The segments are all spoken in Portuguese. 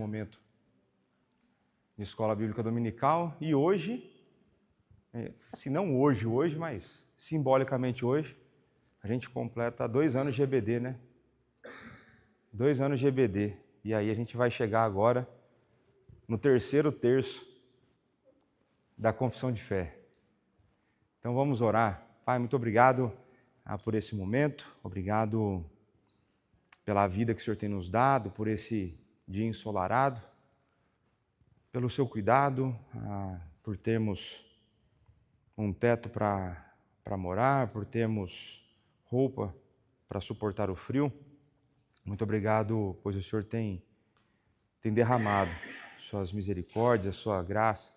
Momento de escola bíblica dominical, e hoje, assim, não hoje, mas simbolicamente hoje, a gente completa 2 anos de EBD, né? 2 anos de EBD, e aí a gente vai chegar agora no terceiro terço da confissão de fé. Então vamos orar. Pai, muito obrigado por esse momento, obrigado pela vida que o Senhor tem nos dado, por esse dia ensolarado, pelo seu cuidado, por termos um teto para morar, por termos roupa para suportar o frio. Muito obrigado, pois o Senhor tem derramado suas misericórdias, sua graça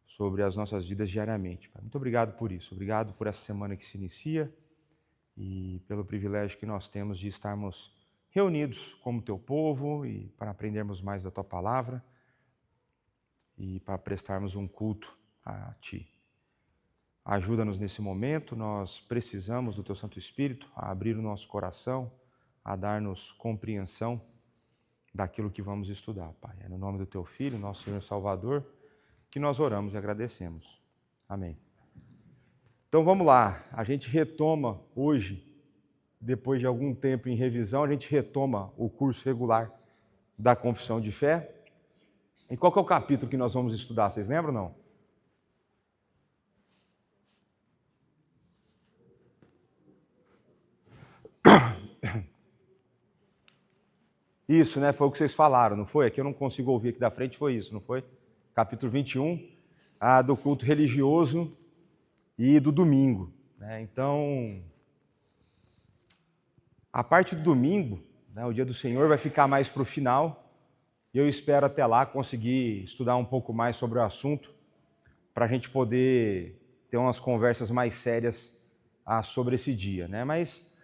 sobre as nossas vidas diariamente. Pai. Muito obrigado por isso. Obrigado por essa semana que se inicia e pelo privilégio que nós temos de estarmos reunidos como teu povo e para aprendermos mais da tua palavra e para prestarmos um culto a ti. Ajuda-nos nesse momento, nós precisamos do Teu Santo Espírito a abrir o nosso coração, a dar-nos compreensão daquilo que vamos estudar, Pai. É no nome do Teu Filho, nosso Senhor e Salvador, que nós oramos e agradecemos. Amém. Então vamos lá, a gente retoma hoje, depois de algum tempo em revisão, a gente retoma o curso regular da Confissão de Fé. E qual que é o capítulo que nós vamos estudar? Vocês lembram ou não? Isso, né? Foi o que vocês falaram, não foi? Aqui eu não consigo ouvir aqui da frente, foi isso, não foi? Capítulo 21, do culto religioso e do domingo. Né? Então, a parte do domingo, né, o dia do Senhor, vai ficar mais para o final. E eu espero até lá conseguir estudar um pouco mais sobre o assunto, para a gente poder ter umas conversas mais sérias sobre esse dia. Né? Mas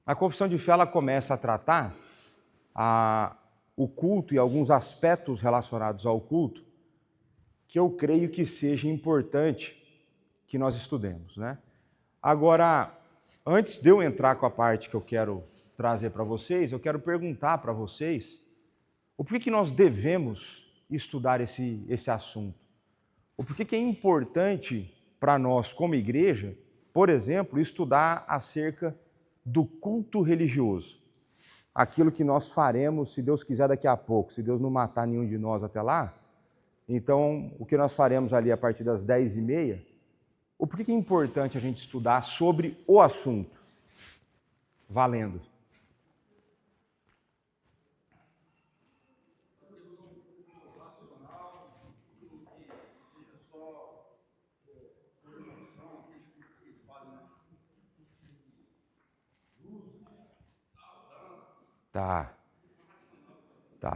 a confissão de fé ela começa a tratar o culto e alguns aspectos relacionados ao culto que eu creio que seja importante que nós estudemos, né? Agora, antes de eu entrar com a parte que eu quero trazer para vocês, eu quero perguntar para vocês o porquê que nós devemos estudar esse assunto. O porquê que é importante para nós, como igreja, por exemplo, estudar acerca do culto religioso. Aquilo que nós faremos, se Deus quiser, daqui a pouco, se Deus não matar nenhum de nós até lá, então o que nós faremos ali a partir das 10h30, o porquê que é importante a gente estudar sobre o assunto? Valendo. Tá.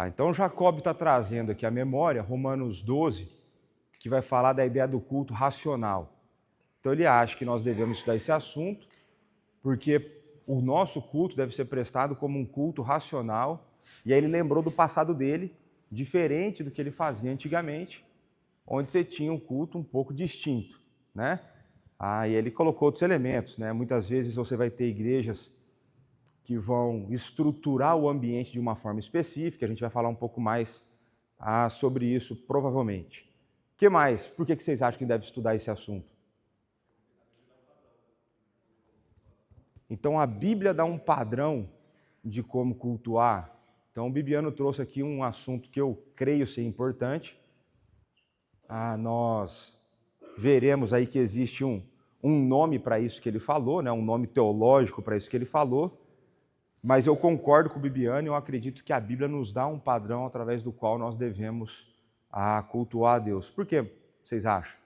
Então Jacob está trazendo aqui a memória, Romanos 12, que vai falar da ideia do culto racional. Então ele acha que nós devemos estudar esse assunto, porque o nosso culto deve ser prestado como um culto racional, e aí ele lembrou do passado dele, diferente do que ele fazia antigamente, onde você tinha um culto um pouco distinto, né? E ele colocou outros elementos, né? Muitas vezes você vai ter igrejas que vão estruturar o ambiente de uma forma específica, a gente vai falar um pouco mais sobre isso, provavelmente. O que mais? Por que vocês acham que deve estudar esse assunto? Então, a Bíblia dá um padrão de como cultuar. Então, o Bibiano trouxe aqui um assunto que eu creio ser importante. Nós veremos aí que existe um nome para isso que ele falou, né? Um nome teológico para isso que ele falou. Mas eu concordo com o Bibiano e eu acredito que a Bíblia nos dá um padrão através do qual nós devemos cultuar a Deus. Por que vocês acham?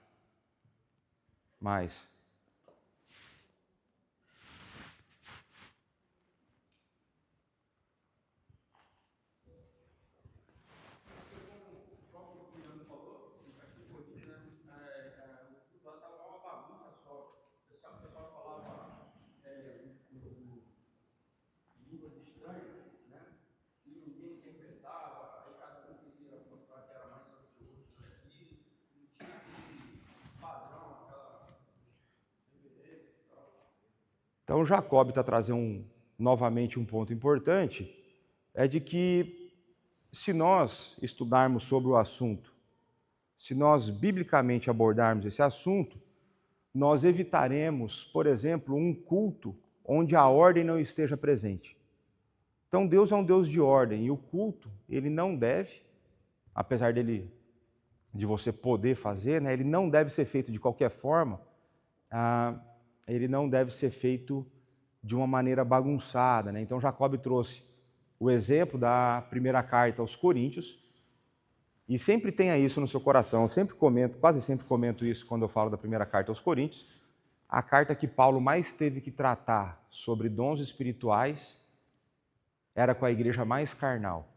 Mais. Então, Jacob está trazendo novamente um ponto importante, é de que se nós estudarmos sobre o assunto, se nós biblicamente abordarmos esse assunto, nós evitaremos, por exemplo, um culto onde a ordem não esteja presente. Então Deus é um Deus de ordem e o culto, ele não deve, apesar de você poder fazer, né, ele não deve ser feito de qualquer forma, ele não deve ser feito de uma maneira bagunçada, né? Então Jacob trouxe o exemplo da primeira carta aos Coríntios, e sempre tenha isso no seu coração. Eu sempre comento, quase sempre comento isso quando eu falo da primeira carta aos Coríntios, a carta que Paulo mais teve que tratar sobre dons espirituais era com a igreja mais carnal.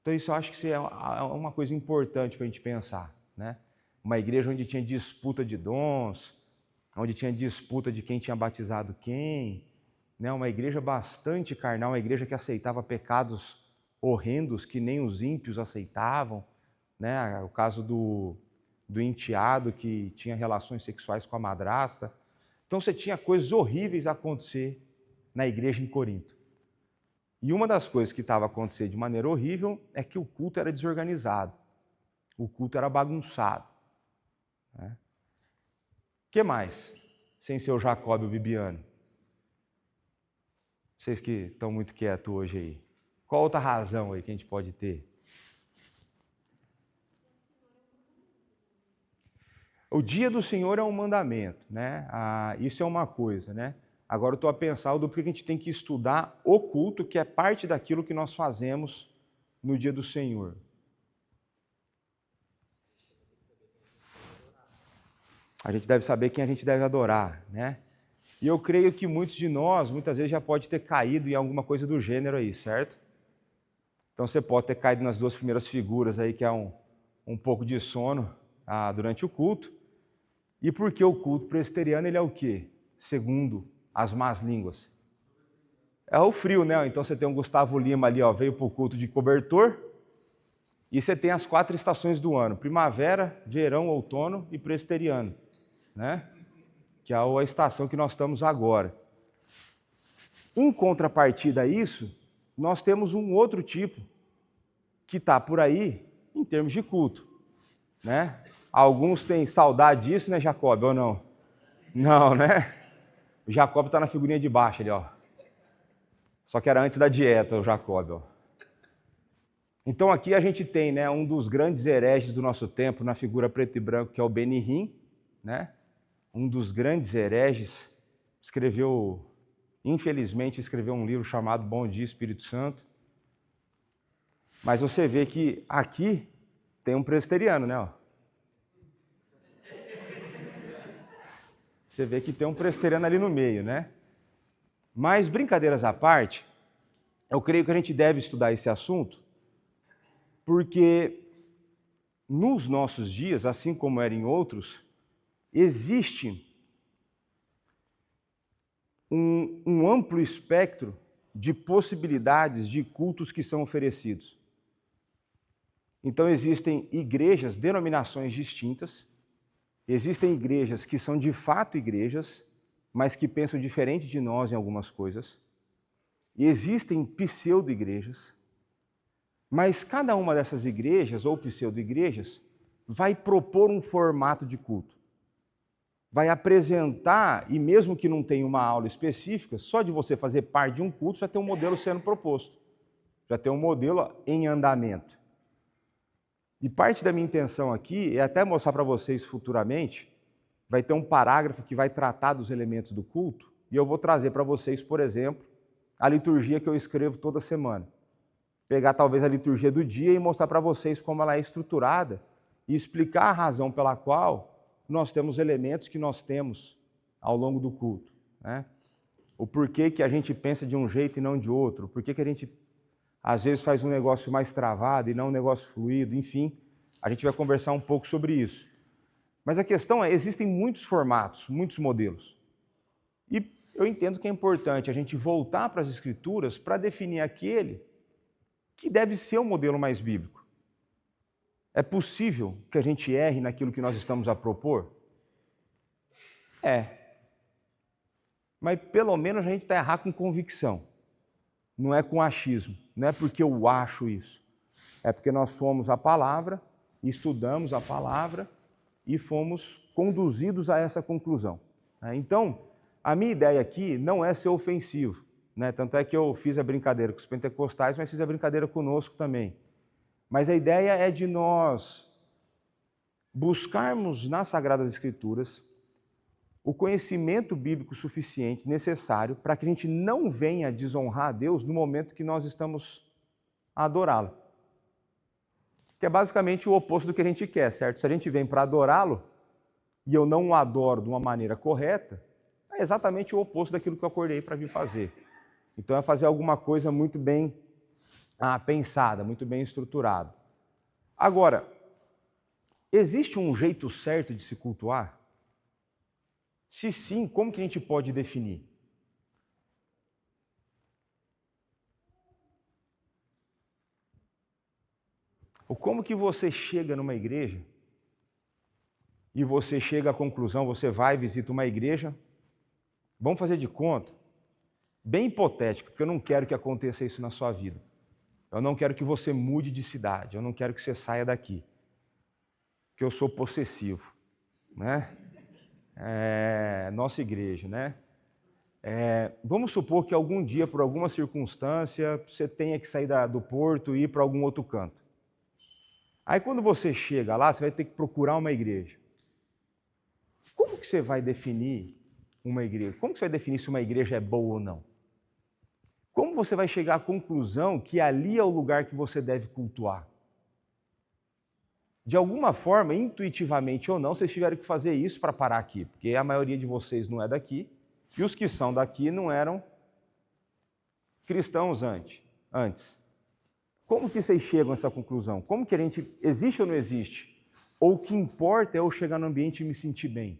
Então isso eu acho que isso é uma coisa importante para a gente pensar, né? Uma igreja onde tinha disputa de dons, onde tinha disputa de quem tinha batizado quem, né? Uma igreja bastante carnal, uma igreja que aceitava pecados horrendos que nem os ímpios aceitavam, né? O caso do enteado que tinha relações sexuais com a madrasta. Então você tinha coisas horríveis a acontecer na igreja em Corinto. E uma das coisas que estava acontecendo de maneira horrível é que o culto era desorganizado, o culto era bagunçado, né? O que mais? Sem ser o Jacob e o Bibiano. Vocês que estão muito quietos hoje aí. Qual outra razão aí que a gente pode ter? O dia do Senhor é um mandamento, né? Isso é uma coisa, né? Agora eu estou a pensar do porquê a gente tem que estudar o culto, que é parte daquilo que nós fazemos no dia do Senhor. A gente deve saber quem a gente deve adorar, né? E eu creio que muitos de nós, muitas vezes, já pode ter caído em alguma coisa do gênero aí, certo? Então você pode ter caído nas duas primeiras figuras aí, que é um pouco de sono durante o culto. E porque o culto presbiteriano, ele é o quê? Segundo as más línguas. É o frio, né? Então você tem um Gustavo Lima ali, ó, veio para o culto de cobertor. E você tem as 4 estações do ano: primavera, verão, outono e presbiteriano, né? Que é a estação que nós estamos agora. Em contrapartida a isso, nós temos um outro tipo que está por aí em termos de culto, né? Alguns têm saudade disso, né, Jacob, ou não? Não, né? O Jacob está na figurinha de baixo ali, ó. Só que era antes da dieta, o Jacob, ó. Então aqui a gente tem, né, um dos grandes hereges do nosso tempo na figura preto e branco, que é o Benihim, né? Um dos grandes hereges, infelizmente escreveu um livro chamado Bom Dia Espírito Santo. Mas você vê que aqui tem um presbiteriano, né? Ó. Você vê que tem um presbiteriano ali no meio, né? Mas, brincadeiras à parte, eu creio que a gente deve estudar esse assunto, porque nos nossos dias, assim como era em outros, existe um amplo espectro de possibilidades de cultos que são oferecidos. Então existem igrejas, denominações distintas, existem igrejas que são de fato igrejas, mas que pensam diferente de nós em algumas coisas. E existem pseudo-igrejas, mas cada uma dessas igrejas ou pseudo-igrejas vai propor um formato de culto. Vai apresentar, e mesmo que não tenha uma aula específica, só de você fazer parte de um culto já tem um modelo sendo proposto, já tem um modelo em andamento. E parte da minha intenção aqui é até mostrar para vocês futuramente, vai ter um parágrafo que vai tratar dos elementos do culto, e eu vou trazer para vocês, por exemplo, a liturgia que eu escrevo toda semana. Pegar talvez a liturgia do dia e mostrar para vocês como ela é estruturada e explicar a razão pela qual nós temos elementos que nós temos ao longo do culto, né? O porquê que a gente pensa de um jeito e não de outro, o porquê que a gente às vezes faz um negócio mais travado e não um negócio fluido, enfim, a gente vai conversar um pouco sobre isso. Mas a questão é, existem muitos formatos, muitos modelos. E eu entendo que é importante a gente voltar para as Escrituras para definir aquele que deve ser o modelo mais bíblico. É possível que a gente erre naquilo que nós estamos a propor? É. Mas pelo menos a gente está a errar com convicção. Não é com achismo. Não é porque eu acho isso. É porque nós fomos a palavra, estudamos a palavra e fomos conduzidos a essa conclusão. Então, a minha ideia aqui não é ser ofensivo, né? Tanto é que eu fiz a brincadeira com os pentecostais, mas fiz a brincadeira conosco também. Mas a ideia é de nós buscarmos nas Sagradas Escrituras o conhecimento bíblico suficiente, necessário, para que a gente não venha desonrar a Deus no momento que nós estamos a adorá-lo. Que é basicamente o oposto do que a gente quer, certo? Se a gente vem para adorá-lo e eu não o adoro de uma maneira correta, é exatamente o oposto daquilo que eu acordei para vir fazer. Então é fazer alguma coisa muito bem pensada, muito bem estruturada. Agora, existe um jeito certo de se cultuar? Se sim, como que a gente pode definir? Ou como que você chega numa igreja e você chega à conclusão, você vai e visita uma igreja, vamos fazer de conta, bem hipotético, porque eu não quero que aconteça isso na sua vida. Eu não quero que você mude de cidade, eu não quero que você saia daqui, porque eu sou possessivo, né? Nossa igreja, né? Vamos supor que algum dia, por alguma circunstância, você tenha que sair do porto e ir para algum outro canto. Aí quando você chega lá, você vai ter que procurar uma igreja. Como que você vai definir uma igreja? Como que você vai definir se uma igreja é boa ou não? Como você vai chegar à conclusão que ali é o lugar que você deve cultuar? De alguma forma, intuitivamente ou não, vocês tiveram que fazer isso para parar aqui, porque a maioria de vocês não é daqui, e os que são daqui não eram cristãos antes. Como que vocês chegam a essa conclusão? Como que a gente existe ou não existe? Ou o que importa é eu chegar no ambiente e me sentir bem?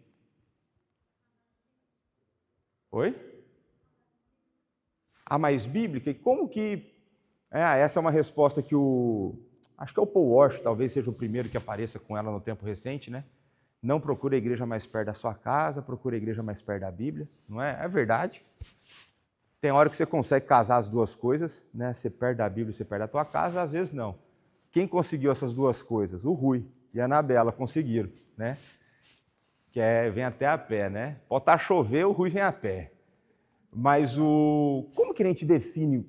Oi? A mais bíblica? E como que... essa é uma resposta que acho que é o Paul Walsh, talvez seja o primeiro que apareça com ela no tempo recente, né? Não procure a igreja mais perto da sua casa, procure a igreja mais perto da Bíblia. Não é? É verdade. Tem hora que você consegue casar as duas coisas, né? Você perto da Bíblia, você perto da tua casa, às vezes não. Quem conseguiu essas duas coisas? O Rui e a Anabela conseguiram, né? Vem até a pé, né? Pode estar chover, o Rui vem a pé. Mas como que a gente define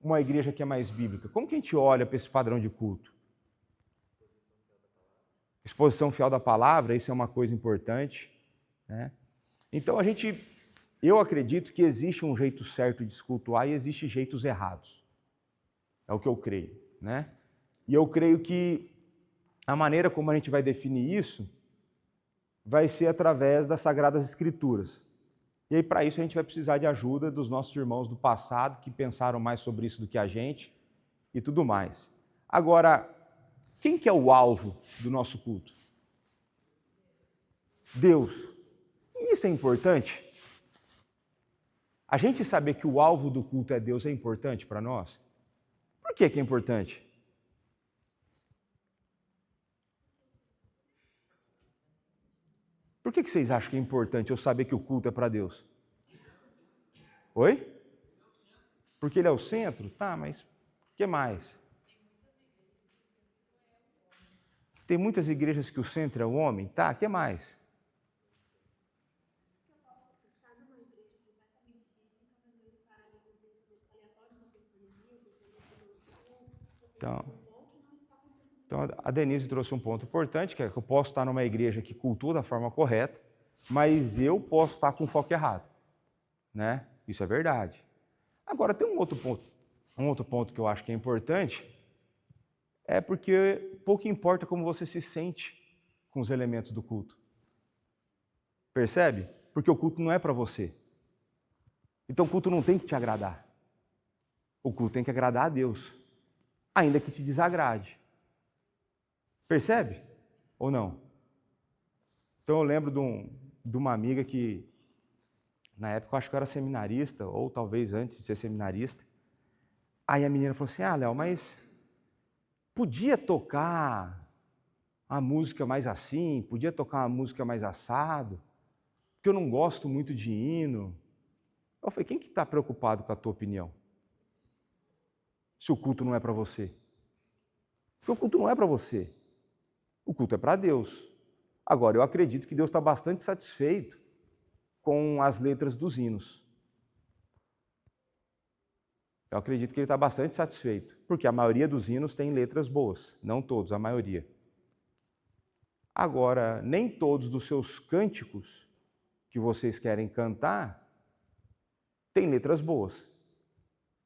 uma igreja que é mais bíblica? Como que a gente olha para esse padrão de culto? Exposição fiel da palavra, isso é uma coisa importante, né? Então eu acredito que existe um jeito certo de se cultuar e existem jeitos errados. É o que eu creio, né? E eu creio que a maneira como a gente vai definir isso vai ser através das Sagradas Escrituras. E aí, para isso, a gente vai precisar de ajuda dos nossos irmãos do passado, que pensaram mais sobre isso do que a gente e tudo mais. Agora, quem que é o alvo do nosso culto? Deus. E isso é importante? A gente saber que o alvo do culto é Deus é importante para nós? Por que é importante? Por que vocês acham que é importante eu saber que o culto é para Deus? Oi? Porque ele é o centro? Tá, mas o que mais? Tem muitas igrejas que o centro é o homem? Tá, o que mais? Então, a Denise trouxe um ponto importante, que é que eu posso estar numa igreja que cultua da forma correta, mas eu posso estar com o foco errado, né? Isso é verdade. Agora, tem um outro ponto que eu acho que é importante, é porque pouco importa como você se sente com os elementos do culto. Percebe? Porque o culto não é para você. Então o culto não tem que te agradar. O culto tem que agradar a Deus, ainda que te desagrade. Percebe? Ou não? Então eu lembro de uma amiga que, na época eu acho que eu era seminarista, ou talvez antes de ser seminarista. Aí a menina falou assim, Léo, mas podia tocar a música mais assim, podia tocar uma música mais assado, porque eu não gosto muito de hino. Eu falei, quem que está preocupado com a tua opinião? Se o culto não é para você? o culto não é para você. O culto é para Deus. Agora, eu acredito que Deus está bastante satisfeito com as letras dos hinos. Eu acredito que Ele está bastante satisfeito, porque a maioria dos hinos tem letras boas, não todos, a maioria. Agora, nem todos dos seus cânticos que vocês querem cantar têm letras boas.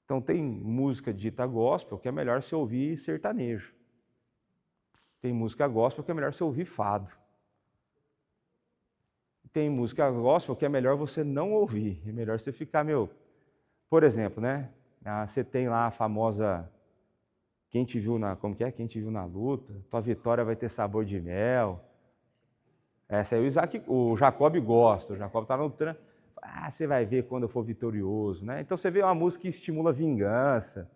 Então, tem música dita gospel que é melhor você ouvir sertanejo. Tem música gospel que é melhor você ouvir fado. Tem música gospel que é melhor você não ouvir. É melhor você ficar, Por exemplo, né? Você tem lá a famosa Quem te viu na... Como que é? Quem te viu na luta? Tua vitória vai ter sabor de mel. Essa aí o Jacob gosta. O Jacob está no trânsito. Você vai ver quando eu for vitorioso, né? Então você vê uma música que estimula a vingança.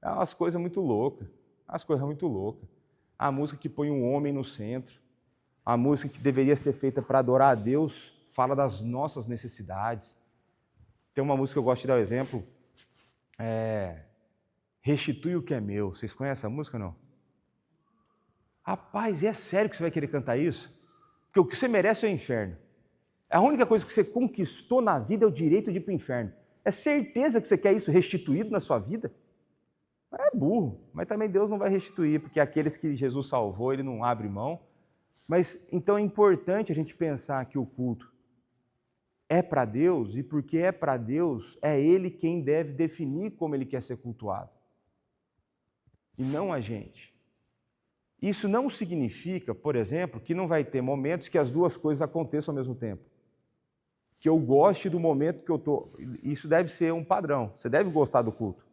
É umas coisas muito loucas. A música que põe um homem no centro. A música que deveria ser feita para adorar a Deus fala das nossas necessidades. Tem uma música que eu gosto de dar o exemplo. Restitui o que é meu. Vocês conhecem a música ou não? Rapaz, é sério que você vai querer cantar isso? Porque o que você merece é o inferno. A única coisa que você conquistou na vida é o direito de ir para o inferno. É certeza que você quer isso restituído na sua vida? É burro, mas também Deus não vai restituir, porque aqueles que Jesus salvou, Ele não abre mão. Mas então é importante a gente pensar que o culto é para Deus, e porque é para Deus, é Ele quem deve definir como Ele quer ser cultuado. E não a gente. Isso não significa, por exemplo, que não vai ter momentos que as duas coisas aconteçam ao mesmo tempo. Que eu goste do momento que eu estou. Isso deve ser um padrão. Você deve gostar do culto.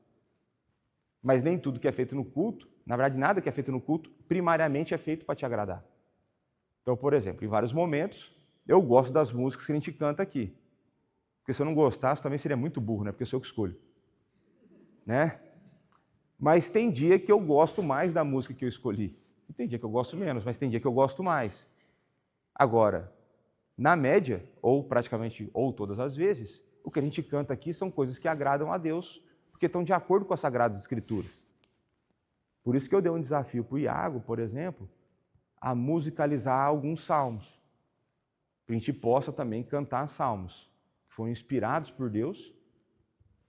Mas nem tudo que é feito no culto, na verdade, nada que é feito no culto, primariamente é feito para te agradar. Então, por exemplo, em vários momentos, eu gosto das músicas que a gente canta aqui. Porque se eu não gostasse, também seria muito burro, né? Porque sou eu que escolho. Né? Mas tem dia que eu gosto mais da música que eu escolhi. E tem dia que eu gosto menos, mas tem dia que eu gosto mais. Agora, na média, ou praticamente, ou todas as vezes, o que a gente canta aqui são coisas que agradam a Deus, porque estão de acordo com as Sagradas Escrituras. Por isso que eu dei um desafio para o Iago, por exemplo, a musicalizar alguns salmos. Para a gente possa também cantar salmos que foram inspirados por Deus,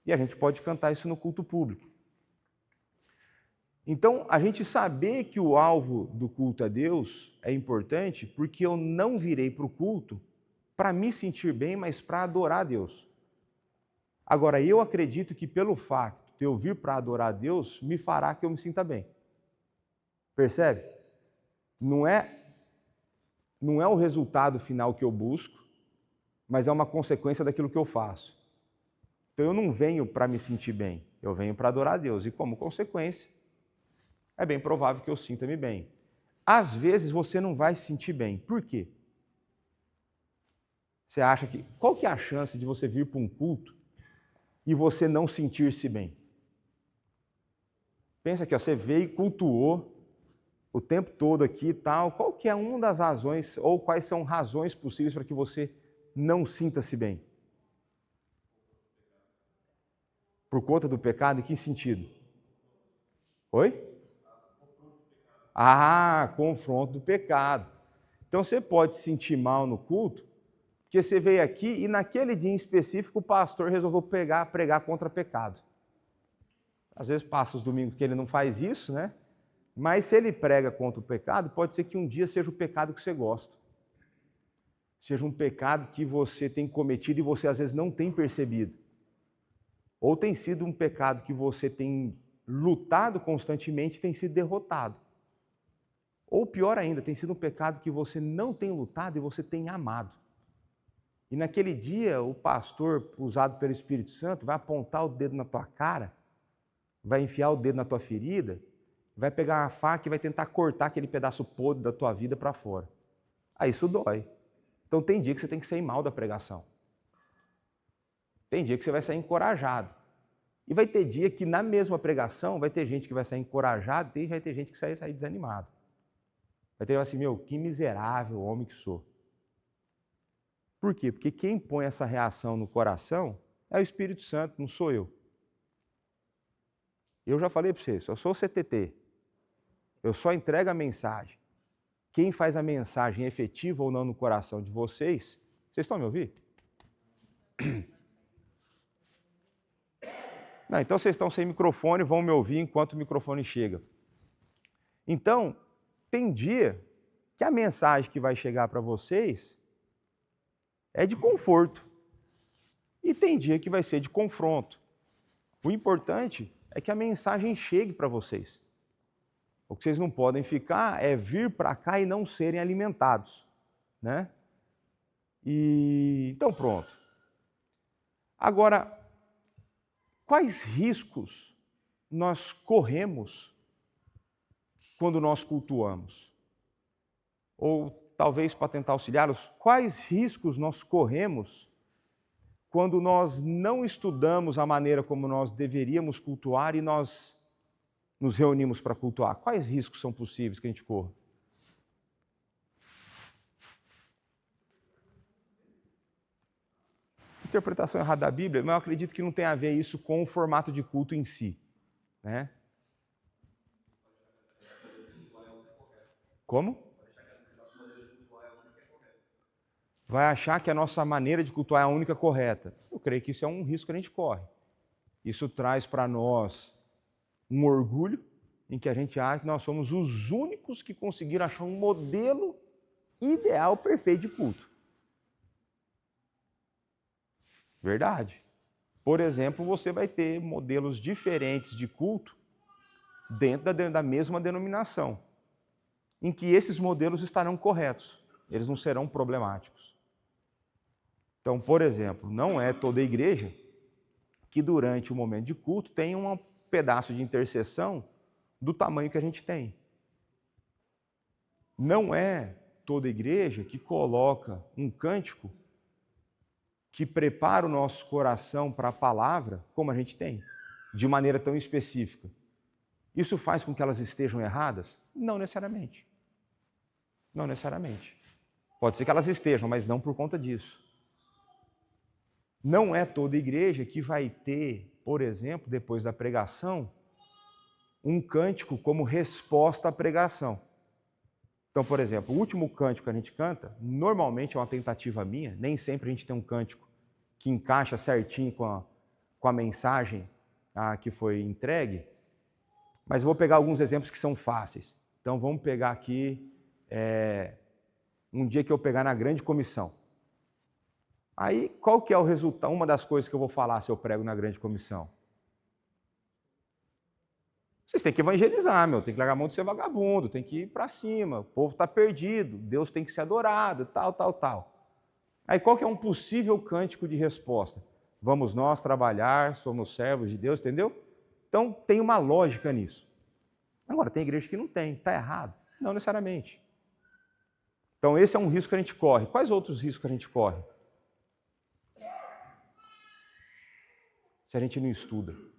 e a gente pode cantar isso no culto público. Então, a gente saber que o alvo do culto a Deus é importante, porque eu não virei para o culto para me sentir bem, mas para adorar a Deus. Agora, eu acredito que pelo fato de eu vir para adorar a Deus, me fará que eu me sinta bem. Percebe? Não é o resultado final que eu busco, mas é uma consequência daquilo que eu faço. Então, eu não venho para me sentir bem, eu venho para adorar a Deus. E como consequência, é bem provável que eu sinta-me bem. Às vezes você não vai se sentir bem. Por quê? Você acha que... Qual que é a chance de você vir para um culto e você não sentir-se bem? Pensa que você veio e cultuou o tempo todo aqui e tal. Qual que é uma das razões, ou quais são razões possíveis para que você não sinta-se bem? Por conta do pecado? Em que sentido? Oi? Confronto do pecado. Então você pode se sentir mal no culto, porque você veio aqui e naquele dia em específico o pastor resolveu pregar contra pecado. Às vezes passa os domingos que ele não faz isso, né? Mas se ele prega contra o pecado, pode ser que um dia seja o pecado que você gosta. Seja um pecado que você tem cometido e você às vezes não tem percebido. Ou tem sido um pecado que você tem lutado constantemente e tem sido derrotado. Ou pior ainda, tem sido um pecado que você não tem lutado e você tem amado. E naquele dia, o pastor, usado pelo Espírito Santo, vai apontar o dedo na tua cara, vai enfiar o dedo na tua ferida, vai pegar uma faca e vai tentar cortar aquele pedaço podre da tua vida para fora. Aí isso dói. Então tem dia que você tem que sair mal da pregação. Tem dia que você vai sair encorajado. E vai ter dia que na mesma pregação vai ter gente que vai sair encorajado e vai ter gente que vai sair desanimado. Vai ter assim, que miserável homem que sou. Por quê? Porque quem põe essa reação no coração é o Espírito Santo, não sou eu. Eu já falei para vocês, eu sou o CTT. eu só entrego a mensagem. Quem faz a mensagem efetiva ou não no coração de vocês estão me ouvindo? Não, então vocês estão sem microfone, vão me ouvir enquanto o microfone chega. Então, tem dia que a mensagem que vai chegar para vocês é de conforto. E tem dia que vai ser de confronto. O importante é que a mensagem chegue para vocês. O que vocês não podem ficar é vir para cá e não serem alimentados, né? E então pronto. Agora, quais riscos nós corremos quando nós cultuamos? Ou talvez para tentar auxiliá-los, quais riscos nós corremos quando nós não estudamos a maneira como nós deveríamos cultuar e nós nos reunimos para cultuar? Quais riscos são possíveis que a gente corra? Interpretação errada da Bíblia, mas eu acredito que não tem a ver isso com o formato de culto em si, né? Como? Vai achar que a nossa maneira de cultuar é a única correta. Eu creio que isso é um risco que a gente corre. Isso traz para nós um orgulho em que a gente acha que nós somos os únicos que conseguiram achar um modelo ideal, perfeito de culto. Verdade. Por exemplo, você vai ter modelos diferentes de culto dentro da mesma denominação, em que esses modelos estarão corretos, eles não serão problemáticos. Então, por exemplo, não é toda igreja que durante o momento de culto tem um pedaço de intercessão do tamanho que a gente tem. Não é toda igreja que coloca um cântico que prepara o nosso coração para a palavra como a gente tem, de maneira tão específica. Isso faz com que elas estejam erradas? Não necessariamente. Não necessariamente. Pode ser que elas estejam, mas não por conta disso. Não é toda igreja que vai ter, por exemplo, depois da pregação, um cântico como resposta à pregação. Então, por exemplo, o último cântico que a gente canta, normalmente é uma tentativa minha, nem sempre a gente tem um cântico que encaixa certinho com a mensagem que foi entregue, mas eu vou pegar alguns exemplos que são fáceis. Então, vamos pegar aqui um dia que eu pegar na grande comissão. Aí, qual que é o resultado? Uma das coisas que eu vou falar se eu prego na grande comissão. Vocês têm que evangelizar, tem que largar a mão de ser vagabundo, tem que ir para cima, o povo está perdido, Deus tem que ser adorado, tal. Aí qual que é um possível cântico de resposta? Vamos nós trabalhar, somos servos de Deus, entendeu? Então tem uma lógica nisso. Agora, tem igreja que não tem, está errado? Não necessariamente. Então esse é um risco que a gente corre. Quais outros riscos que a gente corre? Se a gente não estuda. Tendência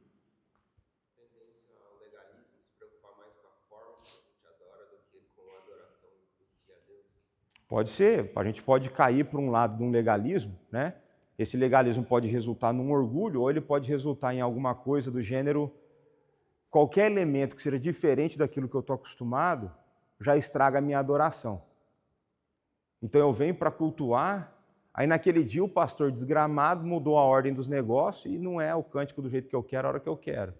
ao legalismo, se preocupar mais com a forma que a gente adora do que com a adoração em si a Deus. Pode ser, a gente pode cair para um lado de um legalismo, né? Esse legalismo pode resultar num orgulho ou ele pode resultar em alguma coisa do gênero, qualquer elemento que seja diferente daquilo que eu estou acostumado, já estraga a minha adoração. Então eu venho para cultuar, aí naquele dia o pastor desgramado mudou a ordem dos negócios e não é o cântico do jeito que eu quero, a hora que eu quero.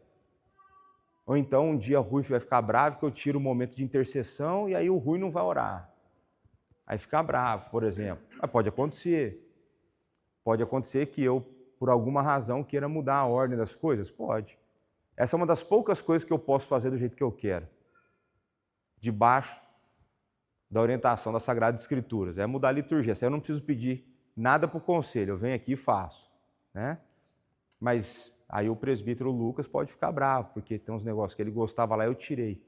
Ou então um dia o Rui vai ficar bravo que eu tiro o momento de intercessão e aí o Rui não vai orar. Aí fica bravo, por exemplo. Mas pode acontecer. Pode acontecer que eu, por alguma razão, queira mudar a ordem das coisas? Pode. Essa é uma das poucas coisas que eu posso fazer do jeito que eu quero. Debaixo da orientação das Sagradas Escrituras. É mudar a liturgia. Essa eu não preciso pedir nada para o conselho. Eu venho aqui e faço. Né? Mas aí o presbítero Lucas pode ficar bravo, porque tem uns negócios que ele gostava lá e eu tirei.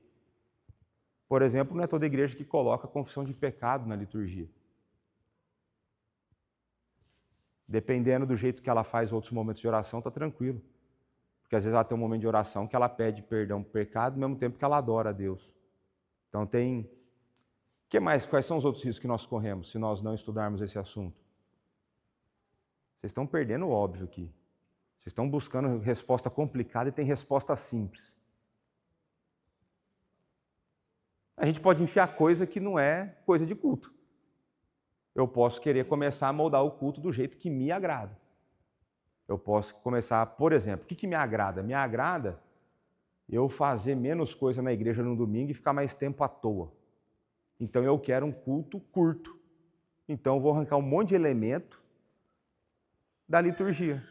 Por exemplo, não é toda igreja que coloca a confissão de pecado na liturgia. Dependendo do jeito que ela faz outros momentos de oração, está tranquilo. Porque às vezes ela tem um momento de oração que ela pede perdão por pecado, ao mesmo tempo que ela adora a Deus. Então tem... Que mais? Quais são os outros riscos que nós corremos se nós não estudarmos esse assunto? Vocês estão perdendo o óbvio aqui. Vocês estão buscando resposta complicada e tem resposta simples. A gente pode enfiar coisa que não é coisa de culto. Eu posso querer começar a moldar o culto do jeito que me agrada. Eu posso começar, por exemplo, o que me agrada? Me agrada eu fazer menos coisa na igreja no domingo e ficar mais tempo à toa. Então eu quero um culto curto. Então eu vou arrancar um monte de elemento da liturgia.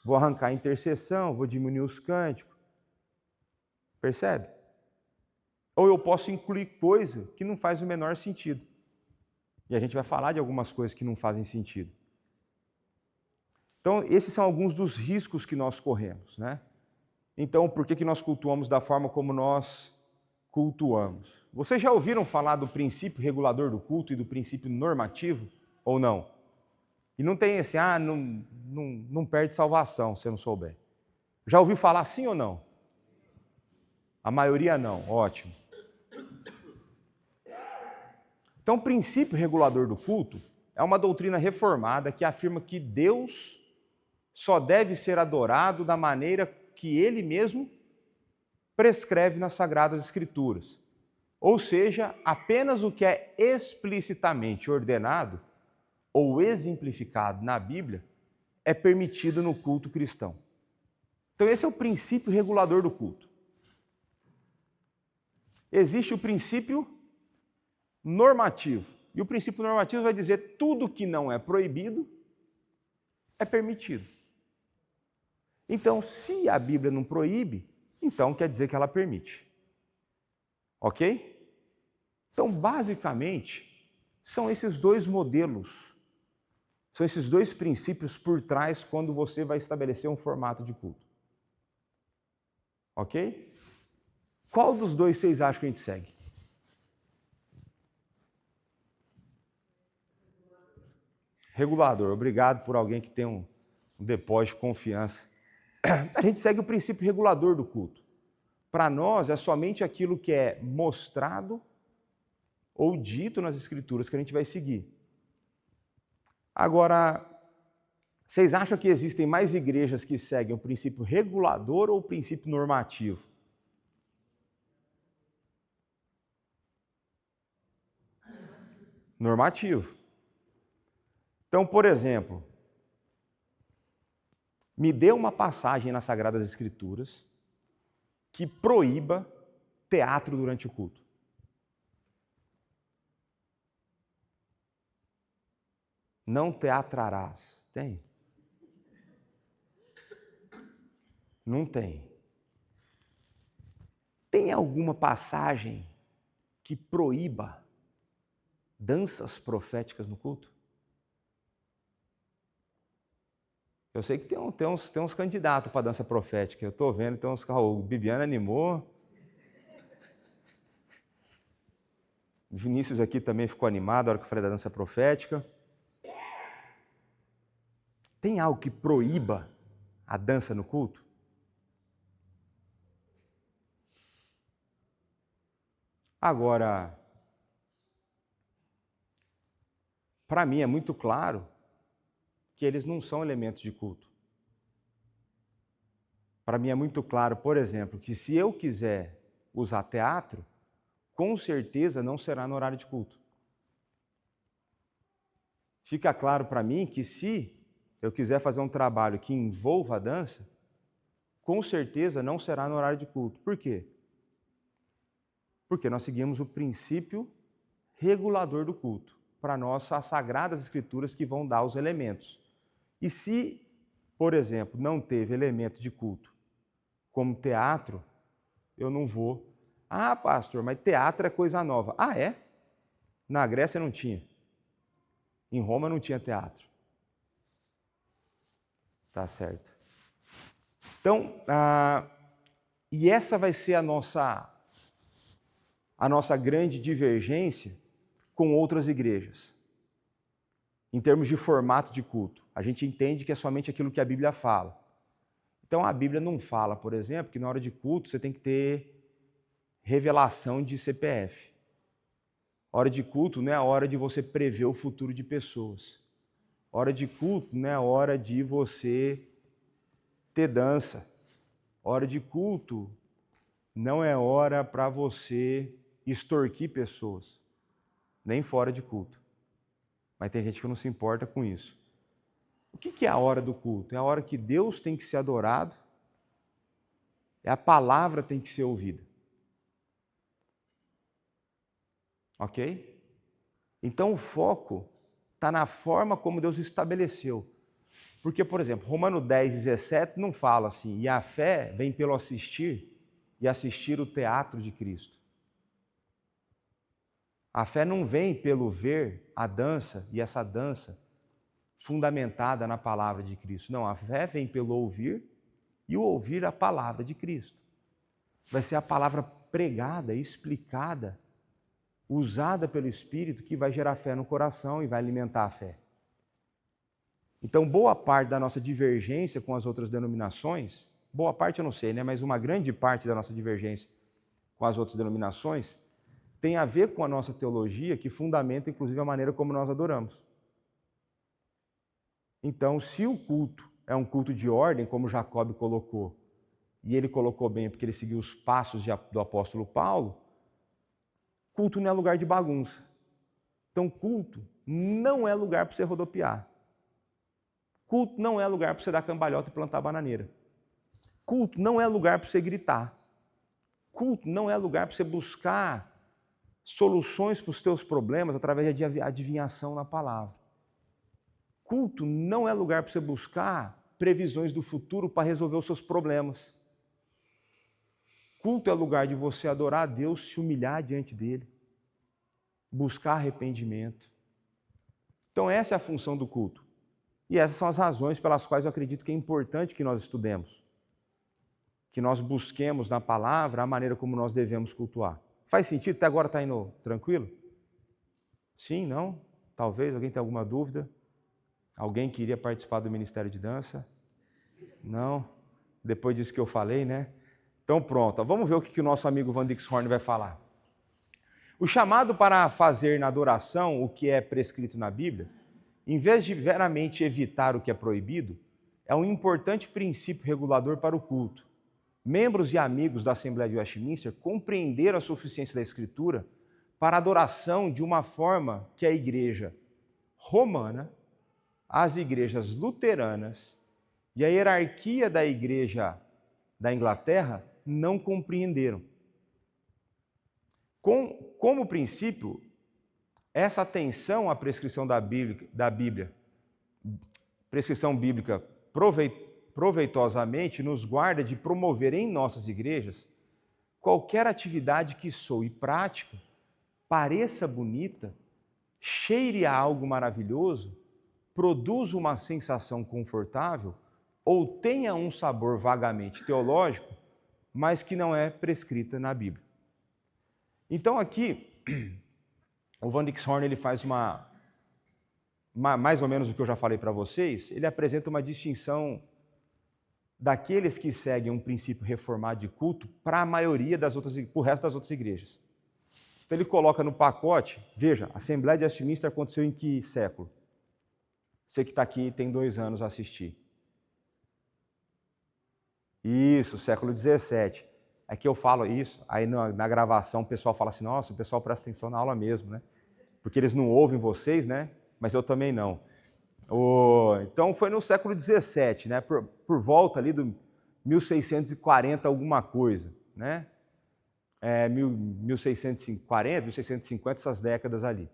Vou arrancar a intercessão, vou diminuir os cânticos. Percebe? Ou eu posso incluir coisa que não faz o menor sentido. E a gente vai falar de algumas coisas que não fazem sentido. Então, esses são alguns dos riscos que nós corremos, né? Então, por que nós cultuamos da forma como nós cultuamos? Vocês já ouviram falar do princípio regulador do culto e do princípio normativo, ou não? E não tem esse, não perde salvação se eu não souber. Já ouviu falar sim ou não? A maioria não, ótimo. Então, o princípio regulador do culto é uma doutrina reformada que afirma que Deus só deve ser adorado da maneira que Ele mesmo prescreve nas Sagradas Escrituras. Ou seja, apenas o que é explicitamente ordenado ou exemplificado na Bíblia é permitido no culto cristão. Então, esse é o princípio regulador do culto. Existe o princípio normativo. E o princípio normativo vai dizer tudo que não é proibido é permitido. Então, se a Bíblia não proíbe, então quer dizer que ela permite. Ok? Então, basicamente, são esses dois modelos, são esses dois princípios por trás quando você vai estabelecer um formato de culto. Ok? Qual dos dois vocês acham que a gente segue? Regulador. Obrigado por alguém que tem um depósito de confiança. A gente segue o princípio regulador do culto. Para nós, é somente aquilo que é mostrado ou dito nas Escrituras que a gente vai seguir. Agora, vocês acham que existem mais igrejas que seguem o princípio regulador ou o princípio normativo? Normativo. Então, por exemplo, me dê uma passagem nas Sagradas Escrituras que proíba teatro durante o culto. Não teatrarás. Tem? Não tem. Tem alguma passagem que proíba danças proféticas no culto? Eu sei que tem uns candidatos para dança profética. Eu estou vendo, tem uns que o Bibiana animou. O Vinícius aqui também ficou animado na hora que eu falei da dança profética. Tem algo que proíba a dança no culto? Agora, para mim é muito claro que eles não são elementos de culto. Para mim é muito claro, por exemplo, que se eu quiser usar teatro, com certeza não será no horário de culto. Fica claro para mim que se eu quiser fazer um trabalho que envolva a dança, com certeza não será no horário de culto. Por quê? Porque nós seguimos o princípio regulador do culto. Para nós, são as Sagradas Escrituras que vão dar os elementos. E se, por exemplo, não teve elemento de culto, como teatro, eu não vou. Ah, pastor, mas teatro é coisa nova. Ah, é? Na Grécia não tinha. Em Roma não tinha teatro. Tá certo. Então, e essa vai ser a nossa grande divergência com outras igrejas. Em termos de formato de culto. A gente entende que é somente aquilo que a Bíblia fala. Então, a Bíblia não fala, por exemplo, que na hora de culto você tem que ter revelação de CPF. Hora de culto não é a hora de você prever o futuro de pessoas. Hora de culto não é a hora de você ter dança. Hora de culto não é hora para você extorquir pessoas, nem fora de culto. Mas tem gente que não se importa com isso. O que é a hora do culto? É a hora que Deus tem que ser adorado, a palavra tem que ser ouvida. Ok? Então o foco está na forma como Deus estabeleceu. Porque, por exemplo, Romanos 10:17 não fala assim, e a fé vem pelo assistir, e assistir o teatro de Cristo. A fé não vem pelo ver a dança, e essa dança fundamentada na palavra de Cristo. Não, a fé vem pelo ouvir, e o ouvir a palavra de Cristo. Vai ser a palavra pregada, explicada, usada pelo Espírito, que vai gerar fé no coração e vai alimentar a fé. Então, boa parte da nossa divergência com as outras denominações, boa parte eu não sei, né? Mas uma grande parte da nossa divergência com as outras denominações tem a ver com a nossa teologia, que fundamenta, inclusive, a maneira como nós adoramos. Então, se o culto é um culto de ordem, como Jacob colocou, e ele colocou bem porque ele seguiu os passos do apóstolo Paulo, culto não é lugar de bagunça. Então, culto não é lugar para você rodopiar. Culto não é lugar para você dar cambalhota e plantar bananeira. Culto não é lugar para você gritar. Culto não é lugar para você buscar soluções para os teus problemas através de adivinhação na palavra. Culto não é lugar para você buscar previsões do futuro para resolver os seus problemas. Culto é lugar de você adorar a Deus, se humilhar diante dele, buscar arrependimento. Então essa é a função do culto. E essas são as razões pelas quais eu acredito que é importante que nós estudemos, que nós busquemos na palavra a maneira como nós devemos cultuar. Faz sentido? Até agora está indo tranquilo? Sim, não? Talvez, alguém tenha alguma dúvida? Alguém queria participar do Ministério de Dança? Não? Depois disso que eu falei, né? Então pronto, vamos ver o que o nosso amigo Van Dixhorn vai falar. O chamado para fazer na adoração o que é prescrito na Bíblia, em vez de veramente evitar o que é proibido, é um importante princípio regulador para o culto. Membros e amigos da Assembleia de Westminster compreenderam a suficiência da Escritura para a adoração de uma forma que a Igreja Romana, as igrejas luteranas e a hierarquia da Igreja da Inglaterra não compreenderam. Como princípio, essa atenção à prescrição da Bíblia, prescrição bíblica proveitosamente nos guarda de promover em nossas igrejas qualquer atividade que soe prática, pareça bonita, cheire a algo maravilhoso, produza uma sensação confortável ou tenha um sabor vagamente teológico, mas que não é prescrita na Bíblia. Então aqui, o Van Dixhorn ele faz mais ou menos o que eu já falei para vocês, ele apresenta uma distinção daqueles que seguem um princípio reformado de culto para a maioria para o resto das outras igrejas. Então ele coloca no pacote, veja, a Assembleia de Westminster aconteceu em que século? Você que está aqui tem 2 anos a assistir. Isso, século 17. É que eu falo isso, aí na gravação o pessoal fala assim, nossa, o pessoal presta atenção na aula mesmo, né? Porque eles não ouvem vocês, né? Mas eu também não. Então foi no século 17, né? Por volta ali do 1640 alguma coisa, né? 1640, 1650, essas décadas ali.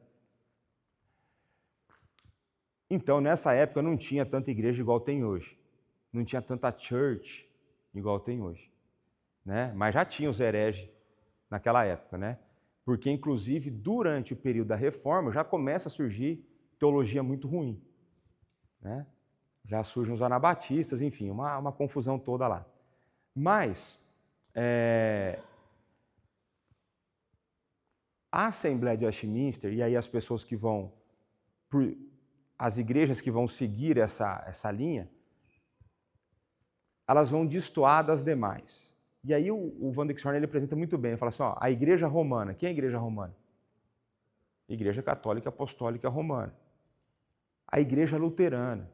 Então, nessa época não tinha tanta igreja igual tem hoje. Não tinha tanta church igual tem hoje, né? Mas já tinha os hereges naquela época, né? Porque, inclusive, durante o período da Reforma, já começa a surgir teologia muito ruim, né? Já surgem os anabatistas, enfim, uma confusão toda lá. Mas, a Assembleia de Westminster, e aí as pessoas que vão, as igrejas que vão seguir essa linha, elas vão destoar das demais. E aí o Van Dixhorn ele apresenta muito bem, ele fala assim, ó, a igreja romana, quem é a igreja romana? Igreja Católica Apostólica Romana. A igreja luterana,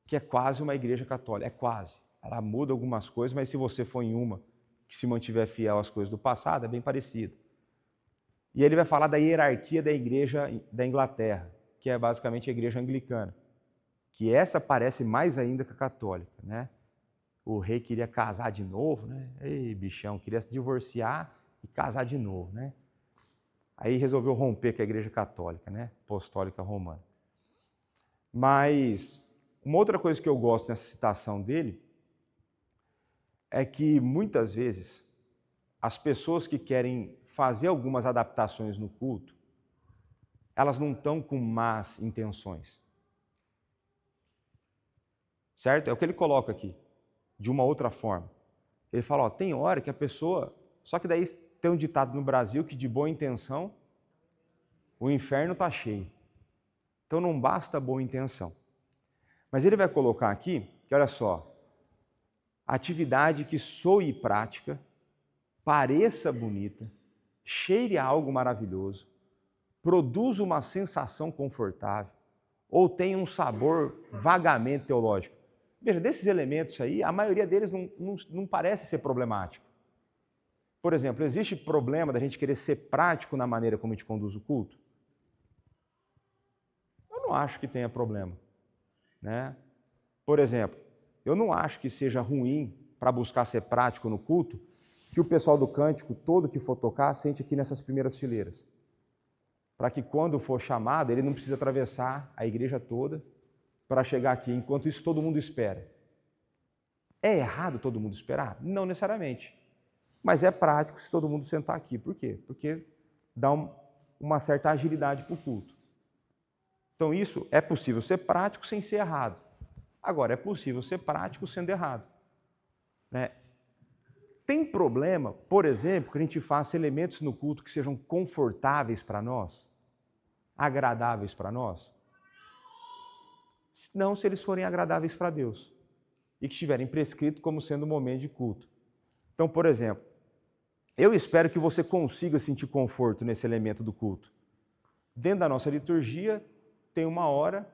que é quase uma igreja católica, é quase. Ela muda algumas coisas, mas se você for em uma que se mantiver fiel às coisas do passado, é bem parecido. E ele vai falar da hierarquia da igreja da Inglaterra, que é basicamente a igreja anglicana. Que essa parece mais ainda que a católica, né? O rei queria casar de novo, né? Ei, bichão, queria se divorciar e casar de novo, né? Aí resolveu romper com a igreja católica, né? Apostólica romana. Mas uma outra coisa que eu gosto nessa citação dele é que muitas vezes as pessoas que querem fazer algumas adaptações no culto, elas não estão com más intenções. Certo? É o que ele coloca aqui, de uma outra forma. Ele fala, ó, tem hora que a pessoa... Só que daí tem um ditado no Brasil que de boa intenção, o inferno está cheio. Então não basta boa intenção. Mas ele vai colocar aqui, que olha só, atividade que soe prática, pareça bonita, cheire a algo maravilhoso, produza uma sensação confortável, ou tenha um sabor vagamente teológico. Veja, desses elementos aí, a maioria deles não parece ser problemático. Por exemplo, existe problema da gente querer ser prático na maneira como a gente conduz o culto? Eu não acho que tenha problema, né? Por exemplo, eu não acho que seja ruim para buscar ser prático no culto que o pessoal do cântico, todo que for tocar, sente aqui nessas primeiras fileiras. Para que quando for chamado, ele não precise atravessar a igreja toda para chegar aqui, enquanto isso todo mundo espera. É errado todo mundo esperar? Não necessariamente. Mas é prático se todo mundo sentar aqui. Por quê? Porque dá uma certa agilidade para o culto. Então isso é possível ser prático sem ser errado. Agora, é possível ser prático sendo errado, né? Tem problema, por exemplo, que a gente faça elementos no culto que sejam confortáveis para nós, agradáveis para nós? Não, se eles forem agradáveis para Deus e que estiverem prescritos como sendo um momento de culto. Então, por exemplo, eu espero que você consiga sentir conforto nesse elemento do culto. Dentro da nossa liturgia, tem uma hora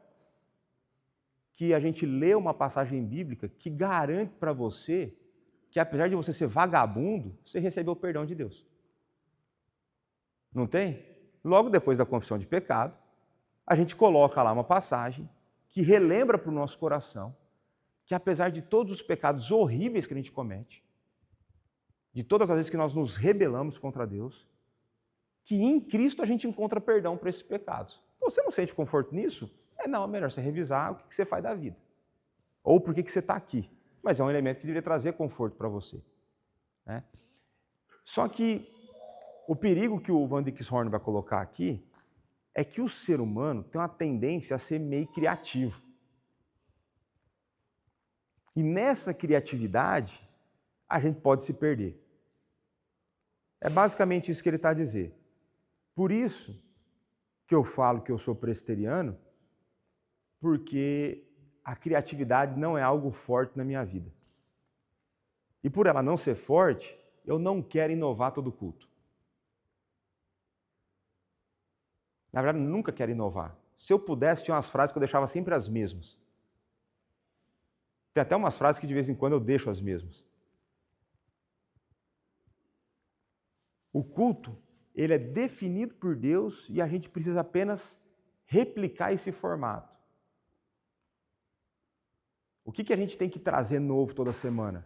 que a gente lê uma passagem bíblica que garante para você que, apesar de você ser vagabundo, você recebeu o perdão de Deus. Não tem? Logo depois da confissão de pecado, a gente coloca lá uma passagem que relembra para o nosso coração que, apesar de todos os pecados horríveis que a gente comete, de todas as vezes que nós nos rebelamos contra Deus, que em Cristo a gente encontra perdão para esses pecados. Você não sente conforto nisso? Não, é melhor você revisar o que você faz da vida. Ou por que você está aqui. Mas é um elemento que deveria trazer conforto para você, né? Só que o perigo que o Van Dixhoorn vai colocar aqui é que o ser humano tem uma tendência a ser meio criativo. E nessa criatividade, a gente pode se perder. É basicamente isso que ele está a dizer. Por isso que eu falo que eu sou presbiteriano, porque a criatividade não é algo forte na minha vida. E por ela não ser forte, eu não quero inovar todo culto. Na verdade, eu nunca quero inovar. Se eu pudesse, tinha umas frases que eu deixava sempre as mesmas. Tem até umas frases que de vez em quando eu deixo as mesmas. O culto, ele é definido por Deus e a gente precisa apenas replicar esse formato. O que a gente tem que trazer novo toda semana?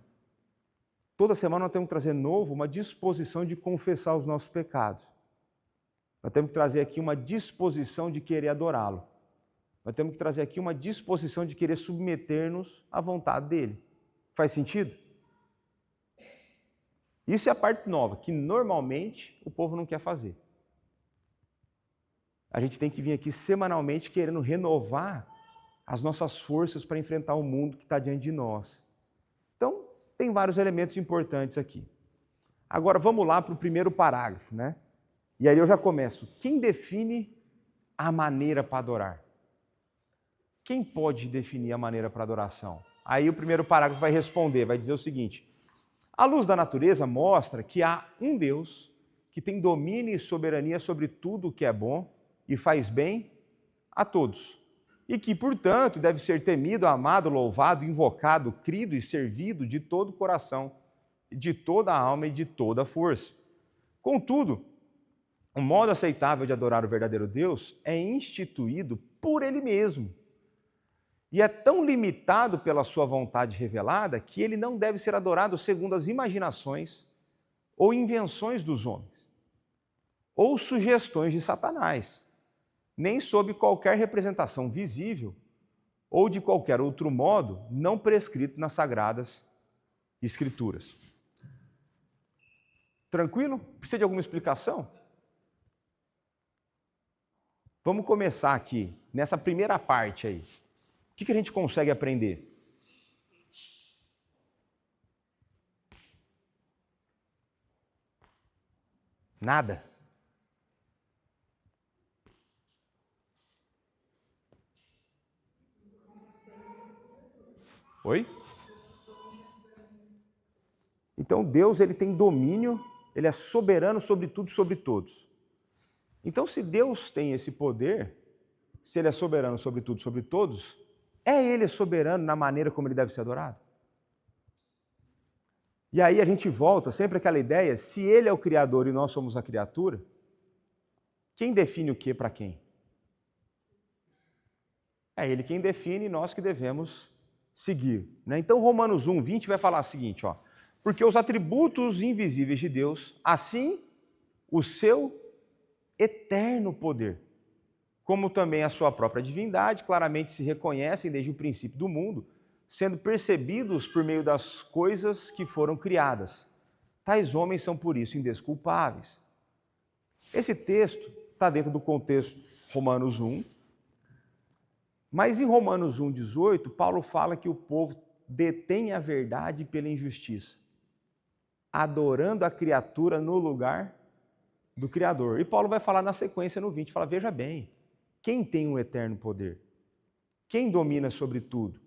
Toda semana nós temos que trazer novo uma disposição de confessar os nossos pecados. Nós temos que trazer aqui uma disposição de querer adorá-lo. Nós temos que trazer aqui uma disposição de querer submeter-nos à vontade dele. Faz sentido? Isso é a parte nova, que normalmente o povo não quer fazer. A gente tem que vir aqui semanalmente querendo renovar as nossas forças para enfrentar o mundo que está diante de nós. Então, tem vários elementos importantes aqui. Agora, vamos lá para o primeiro parágrafo, né? E aí eu já começo. Quem define a maneira para adorar? Quem pode definir a maneira para adoração? Aí o primeiro parágrafo vai responder, vai dizer o seguinte: a luz da natureza mostra que há um Deus que tem domínio e soberania sobre tudo o que é bom e faz bem a todos. E que, portanto, deve ser temido, amado, louvado, invocado, crido e servido de todo o coração, de toda a alma e de toda a força. Contudo, o modo aceitável de adorar o verdadeiro Deus é instituído por Ele mesmo. E é tão limitado pela sua vontade revelada que ele não deve ser adorado segundo as imaginações ou invenções dos homens, ou sugestões de Satanás, nem sob qualquer representação visível ou de qualquer outro modo não prescrito nas Sagradas Escrituras. Tranquilo? Precisa de alguma explicação? Vamos começar aqui, nessa primeira parte aí. O que a gente consegue aprender? Nada. Oi? Então Deus, ele tem domínio, ele é soberano sobre tudo e sobre todos. Então, se Deus tem esse poder, se ele é soberano sobre tudo e sobre todos, é ele soberano na maneira como ele deve ser adorado? E aí a gente volta sempre àquela ideia, se ele é o Criador e nós somos a criatura, quem define o que para quem? É ele quem define e nós que devemos seguir. Né? Então Romanos 1:20 vai falar o seguinte, ó, porque os atributos invisíveis de Deus, assim o seu eterno poder, como também a sua própria divindade, claramente se reconhecem desde o princípio do mundo, sendo percebidos por meio das coisas que foram criadas. Tais homens são por isso indesculpáveis. Esse texto está dentro do contexto Romanos 1, mas em Romanos 1:18, Paulo fala que o povo detém a verdade pela injustiça, adorando a criatura no lugar do Criador. E Paulo vai falar na sequência no 20, fala, veja bem, quem tem o eterno poder? Quem domina sobre tudo?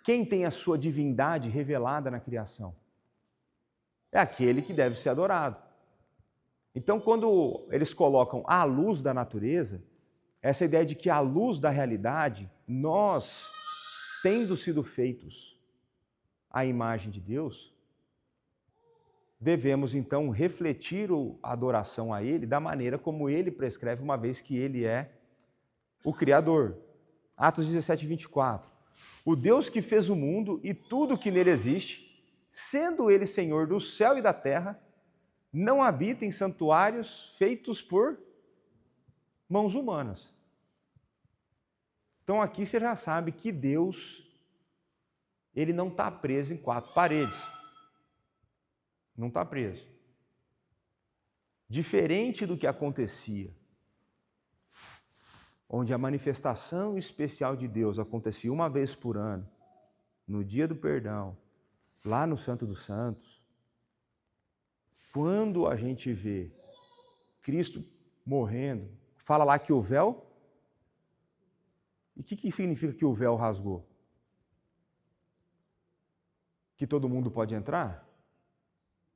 Quem tem a sua divindade revelada na criação? É aquele que deve ser adorado. Então, quando eles colocam a luz da natureza, essa ideia de que a luz da realidade, nós, tendo sido feitos à imagem de Deus, devemos então refletir a adoração a Ele da maneira como Ele prescreve, uma vez que Ele é o Criador. Atos 17:24. O Deus que fez o mundo e tudo que nele existe, sendo Ele Senhor do céu e da terra, não habita em santuários feitos por mãos humanas. Então aqui você já sabe que Deus, ele não está preso em quatro paredes. Não está preso. Diferente do que acontecia, onde a manifestação especial de Deus acontecia uma vez por ano, no dia do perdão, lá no Santo dos Santos, quando a gente vê Cristo morrendo, fala lá que o véu... E o que significa que o véu rasgou? Que todo mundo pode entrar?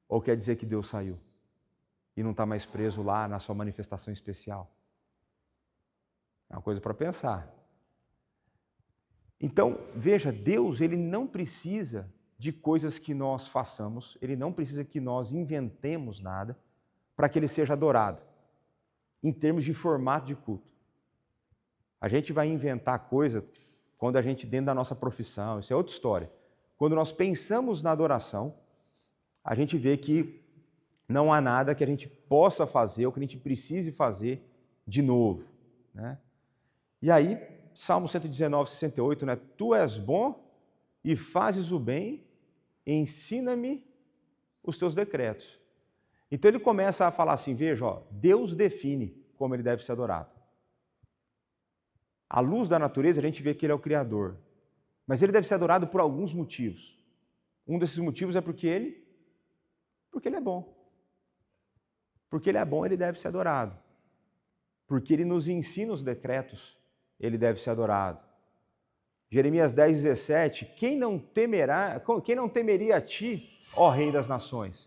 Ou quer dizer que Deus saiu e não está mais preso lá na sua manifestação especial? É uma coisa para pensar. Então, veja, Deus, ele não precisa de coisas que nós façamos, ele não precisa que nós inventemos nada para que ele seja adorado, em termos de formato de culto. A gente vai inventar coisa quando a gente, dentro da nossa profissão, isso é outra história. Quando nós pensamos na adoração, a gente vê que não há nada que a gente possa fazer ou que a gente precise fazer de novo, né? E aí, Salmo 119:68, né? Tu és bom e fazes o bem, ensina-me os teus decretos. Então ele começa a falar assim, veja, ó, Deus define como ele deve ser adorado. À luz da natureza, a gente vê que ele é o Criador. Mas ele deve ser adorado por alguns motivos. Um desses motivos é porque ele é bom. Porque ele é bom, ele deve ser adorado. Porque ele nos ensina os decretos, ele deve ser adorado. Jeremias 10:17, quem não temeria a ti, ó Rei das Nações?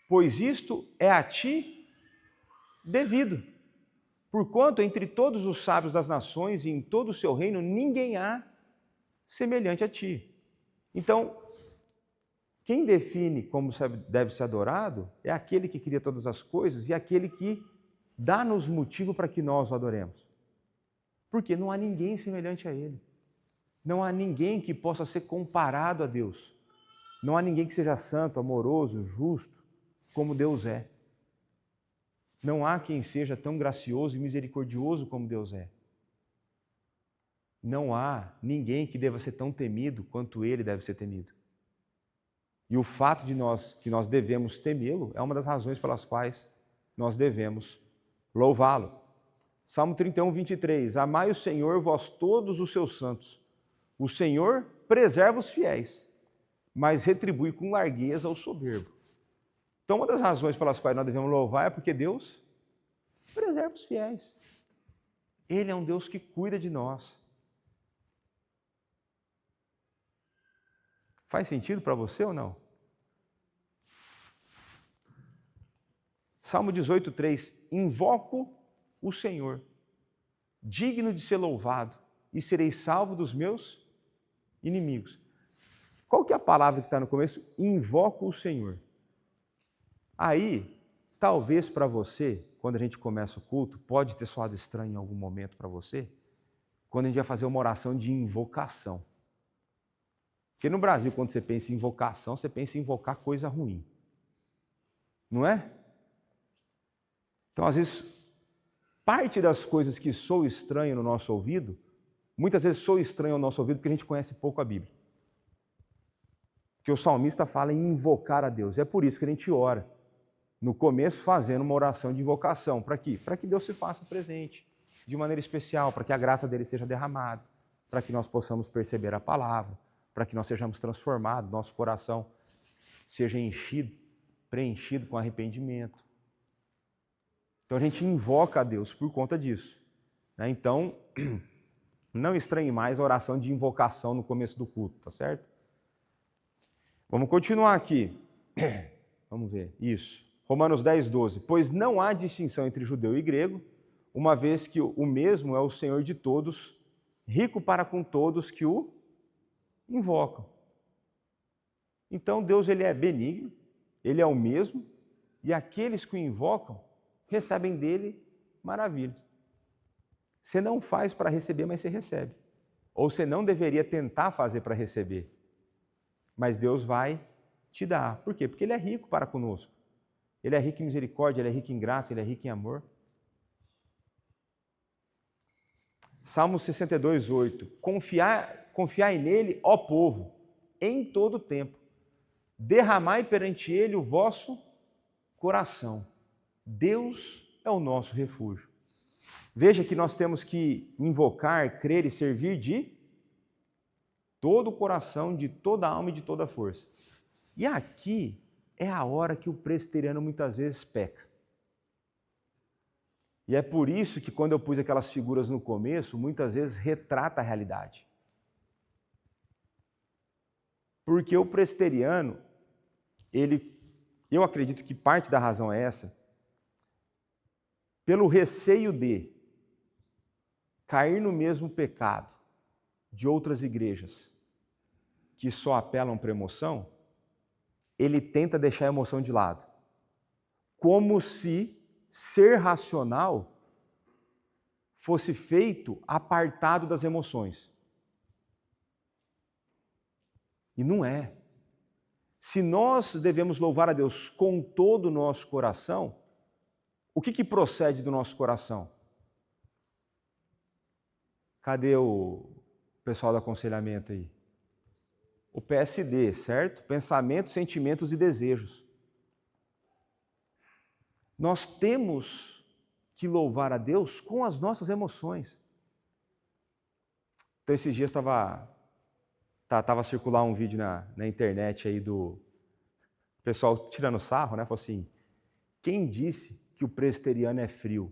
Pois isto é a ti devido. Porquanto entre todos os sábios das nações e em todo o seu reino, ninguém há semelhante a ti. Então, quem define como deve ser adorado é aquele que cria todas as coisas e aquele que dá-nos motivo para que nós o adoremos. Porque não há ninguém semelhante a Ele. Não há ninguém que possa ser comparado a Deus. Não há ninguém que seja santo, amoroso, justo, como Deus é. Não há quem seja tão gracioso e misericordioso como Deus é. Não há ninguém que deva ser tão temido quanto Ele deve ser temido. E o fato de que nós devemos temê-lo é uma das razões pelas quais nós devemos louvá-lo. Salmo 31, 23. Amai o Senhor, vós todos os seus santos. O Senhor preserva os fiéis, mas retribui com largueza ao soberbo. Então, uma das razões pelas quais nós devemos louvar é porque Deus preserva os fiéis. Ele é um Deus que cuida de nós. Faz sentido para você ou não? Salmo 18, 3. Invoco o Senhor, digno de ser louvado, e serei salvo dos meus inimigos. Qual que é a palavra que está no começo? Invoco o Senhor. Aí, talvez para você, quando a gente começa o culto, pode ter soado estranho em algum momento para você, quando a gente vai fazer uma oração de invocação. Porque no Brasil, quando você pensa em invocação, você pensa em invocar coisa ruim. Não é? Então, às vezes, parte das coisas que soam estranho no nosso ouvido, muitas vezes soa estranho ao nosso ouvido porque a gente conhece pouco a Bíblia. Porque o salmista fala em invocar a Deus. É por isso que a gente ora. No começo, fazendo uma oração de invocação. Para quê? Para que Deus se faça presente de maneira especial, para que a graça dele seja derramada, para que nós possamos perceber a palavra, para que nós sejamos transformados, nosso coração seja enchido, preenchido com arrependimento. Então a gente invoca a Deus por conta disso. Então, não estranhe mais a oração de invocação no começo do culto, tá certo? Vamos continuar aqui. Vamos ver. Isso. Romanos 10, 12. Pois não há distinção entre judeu e grego, uma vez que o mesmo é o Senhor de todos, rico para com todos que o invocam. Então Deus, ele é benigno, ele é o mesmo, e aqueles que o invocam recebem dele maravilhas. Você não faz para receber, mas você recebe. Ou você não deveria tentar fazer para receber. Mas Deus vai te dar. Por quê? Porque ele é rico para conosco. Ele é rico em misericórdia, ele é rico em graça, ele é rico em amor. Salmo 62, 8. Confiai nele, ó povo, em todo o tempo. Derramai perante ele o vosso coração. Deus é o nosso refúgio. Veja que nós temos que invocar, crer e servir de todo o coração, de toda a alma e de toda a força. E aqui é a hora que o presbiteriano muitas vezes peca. E é por isso que quando eu pus aquelas figuras no começo, muitas vezes retrata a realidade. Porque o presbiteriano, eu acredito que parte da razão é essa, pelo receio de cair no mesmo pecado de outras igrejas que só apelam para a emoção, ele tenta deixar a emoção de lado. Como se ser racional fosse feito apartado das emoções. E não é. Se nós devemos louvar a Deus com todo o nosso coração, o que procede do nosso coração? Cadê o pessoal do aconselhamento aí? O PSD, certo? Pensamentos, sentimentos e desejos. Nós temos que louvar a Deus com as nossas emoções. Então, esses dias estava circular um vídeo na internet aí do pessoal tirando sarro, né? Falou assim, quem disse que o presbiteriano é frio?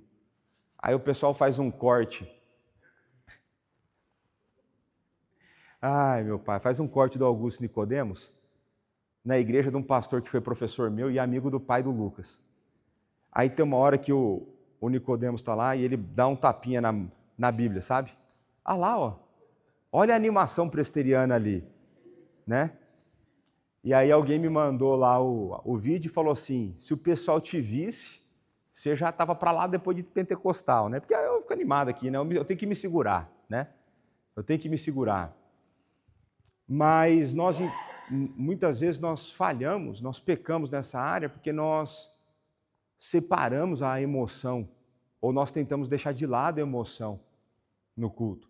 Aí o pessoal faz um corte. Ai, meu pai, faz um corte do Augusto Nicodemos na igreja de um pastor que foi professor meu e amigo do pai do Lucas. Aí tem uma hora que o Nicodemos está lá e ele dá um tapinha na Bíblia, sabe? Ah lá, ó. Olha a animação presbiteriana ali, né? E aí alguém me mandou lá o vídeo e falou assim, se o pessoal te visse, você já estava para lá depois de pentecostal, né? Porque eu fico animado aqui, né? Eu tenho que me segurar, né? Eu tenho que me segurar. Mas muitas vezes nós falhamos, nós pecamos nessa área porque nós separamos a emoção, ou nós tentamos deixar de lado a emoção no culto.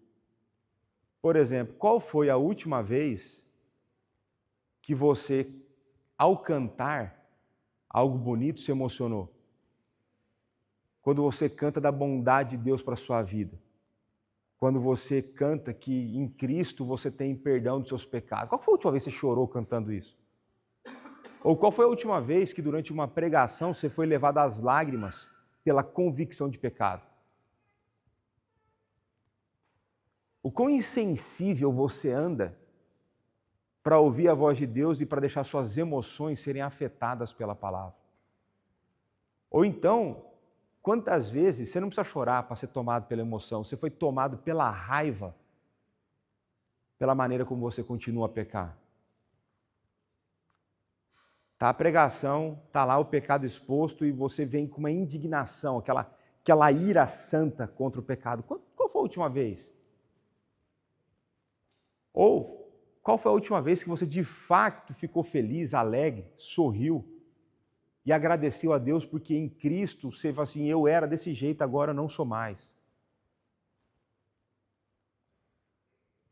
Por exemplo, qual foi a última vez que você, ao cantar algo bonito, se emocionou? Quando você canta da bondade de Deus para a sua vida. Quando você canta que em Cristo você tem perdão dos seus pecados. Qual foi a última vez que você chorou cantando isso? Ou qual foi a última vez que durante uma pregação você foi levado às lágrimas pela convicção de pecado? O quão insensível você anda para ouvir a voz de Deus e para deixar suas emoções serem afetadas pela palavra? Ou então, quantas vezes você não precisa chorar para ser tomado pela emoção, você foi tomado pela raiva, pela maneira como você continua a pecar? Tá a pregação, tá lá o pecado exposto e você vem com uma indignação, aquela ira santa contra o pecado. Qual foi a última vez? Ou qual foi a última vez que você de fato ficou feliz, alegre, sorriu e agradeceu a Deus porque em Cristo você fala assim, eu era desse jeito, agora não sou mais.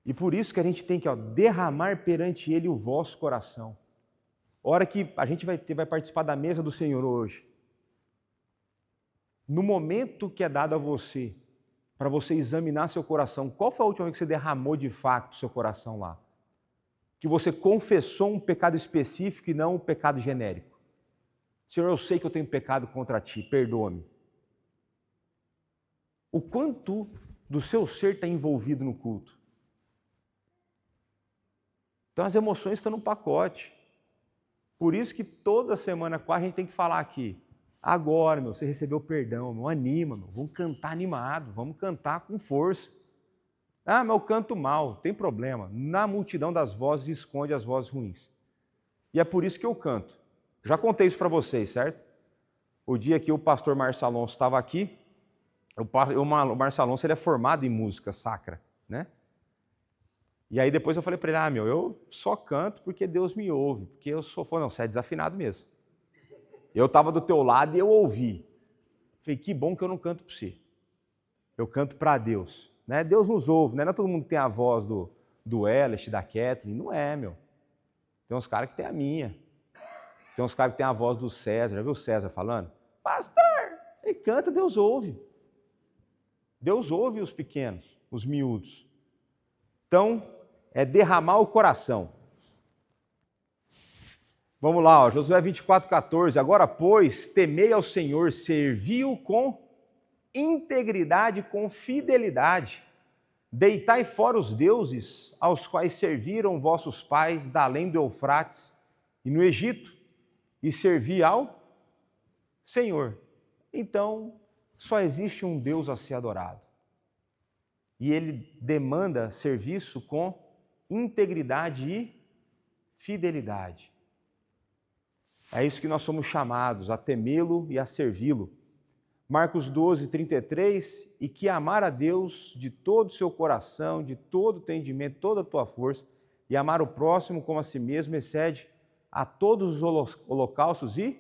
E por isso que a gente tem que derramar perante Ele o vosso coração. Hora que a gente vai participar da mesa do Senhor hoje. No momento que é dado a você, para você examinar seu coração, qual foi a última vez que você derramou de fato seu coração lá? Que você confessou um pecado específico e não um pecado genérico. Senhor, eu sei que eu tenho pecado contra ti, perdoa-me. O quanto do seu ser está envolvido no culto? Então as emoções estão no pacote. Por isso que toda semana quase a gente tem que falar aqui. Agora, você recebeu perdão, anima, vamos cantar animado, vamos cantar com força. Ah, mas eu canto mal, tem problema. Na multidão das vozes esconde as vozes ruins. E é por isso que eu canto. Já contei isso para vocês, certo? O dia que o pastor Márcio Alonso estava aqui, o Márcio Alonso ele é formado em música sacra, né? E aí depois eu falei para ele, eu só canto porque Deus me ouve, porque eu sou fã. Não, você é desafinado mesmo. Eu estava do teu lado e eu ouvi. Falei, que bom que eu não canto para você. Eu canto para Deus. Né? Deus nos ouve, né? Não é todo mundo que tem a voz do Elest, da Kathleen, não é, meu. Tem uns caras que tem a minha. Tem uns caras que tem a voz do César, já viu o César falando? Pastor! Ele canta, Deus ouve. Deus ouve os pequenos, os miúdos. Então, é derramar o coração. Vamos lá, Josué 24:14. Agora, pois, temei ao Senhor, servi-o com integridade, com fidelidade. Deitai fora os deuses aos quais serviram vossos pais da além do Eufrates e no Egito, e servi ao Senhor. Então, só existe um Deus a ser adorado. E ele demanda serviço com integridade e fidelidade. É isso que nós somos chamados, a temê-lo e a servi-lo. Marcos 12:33, e que amar a Deus de todo o seu coração, de todo o entendimento, toda a tua força, e amar o próximo como a si mesmo, excede a todos os holocaustos e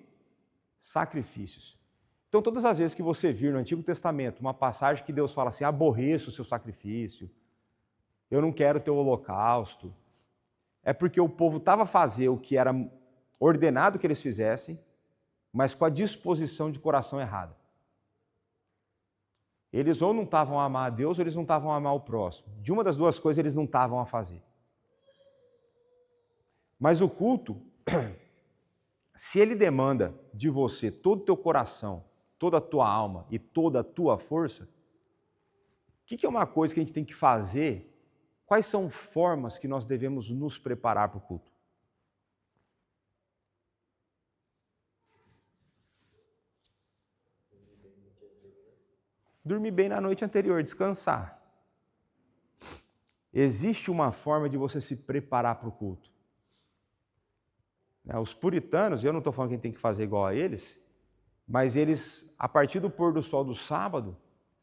sacrifícios. Então, todas as vezes que você vir no Antigo Testamento uma passagem que Deus fala assim, aborreço o seu sacrifício, eu não quero o teu holocausto, é porque o povo estava a fazer o que era ordenado que eles fizessem, mas com a disposição de coração errada. Eles ou não estavam a amar a Deus ou eles não estavam a amar o próximo. De uma das duas coisas eles não estavam a fazer. Mas o culto, se ele demanda de você todo o teu coração, toda a tua alma e toda a tua força, o que é uma coisa que a gente tem que fazer? Quais são formas que nós devemos nos preparar para o culto? Dormir bem na noite anterior, descansar. Existe uma forma de você se preparar para o culto. Os puritanos, eu não estou falando que a gente tem que fazer igual a eles, mas eles, a partir do pôr do sol do sábado,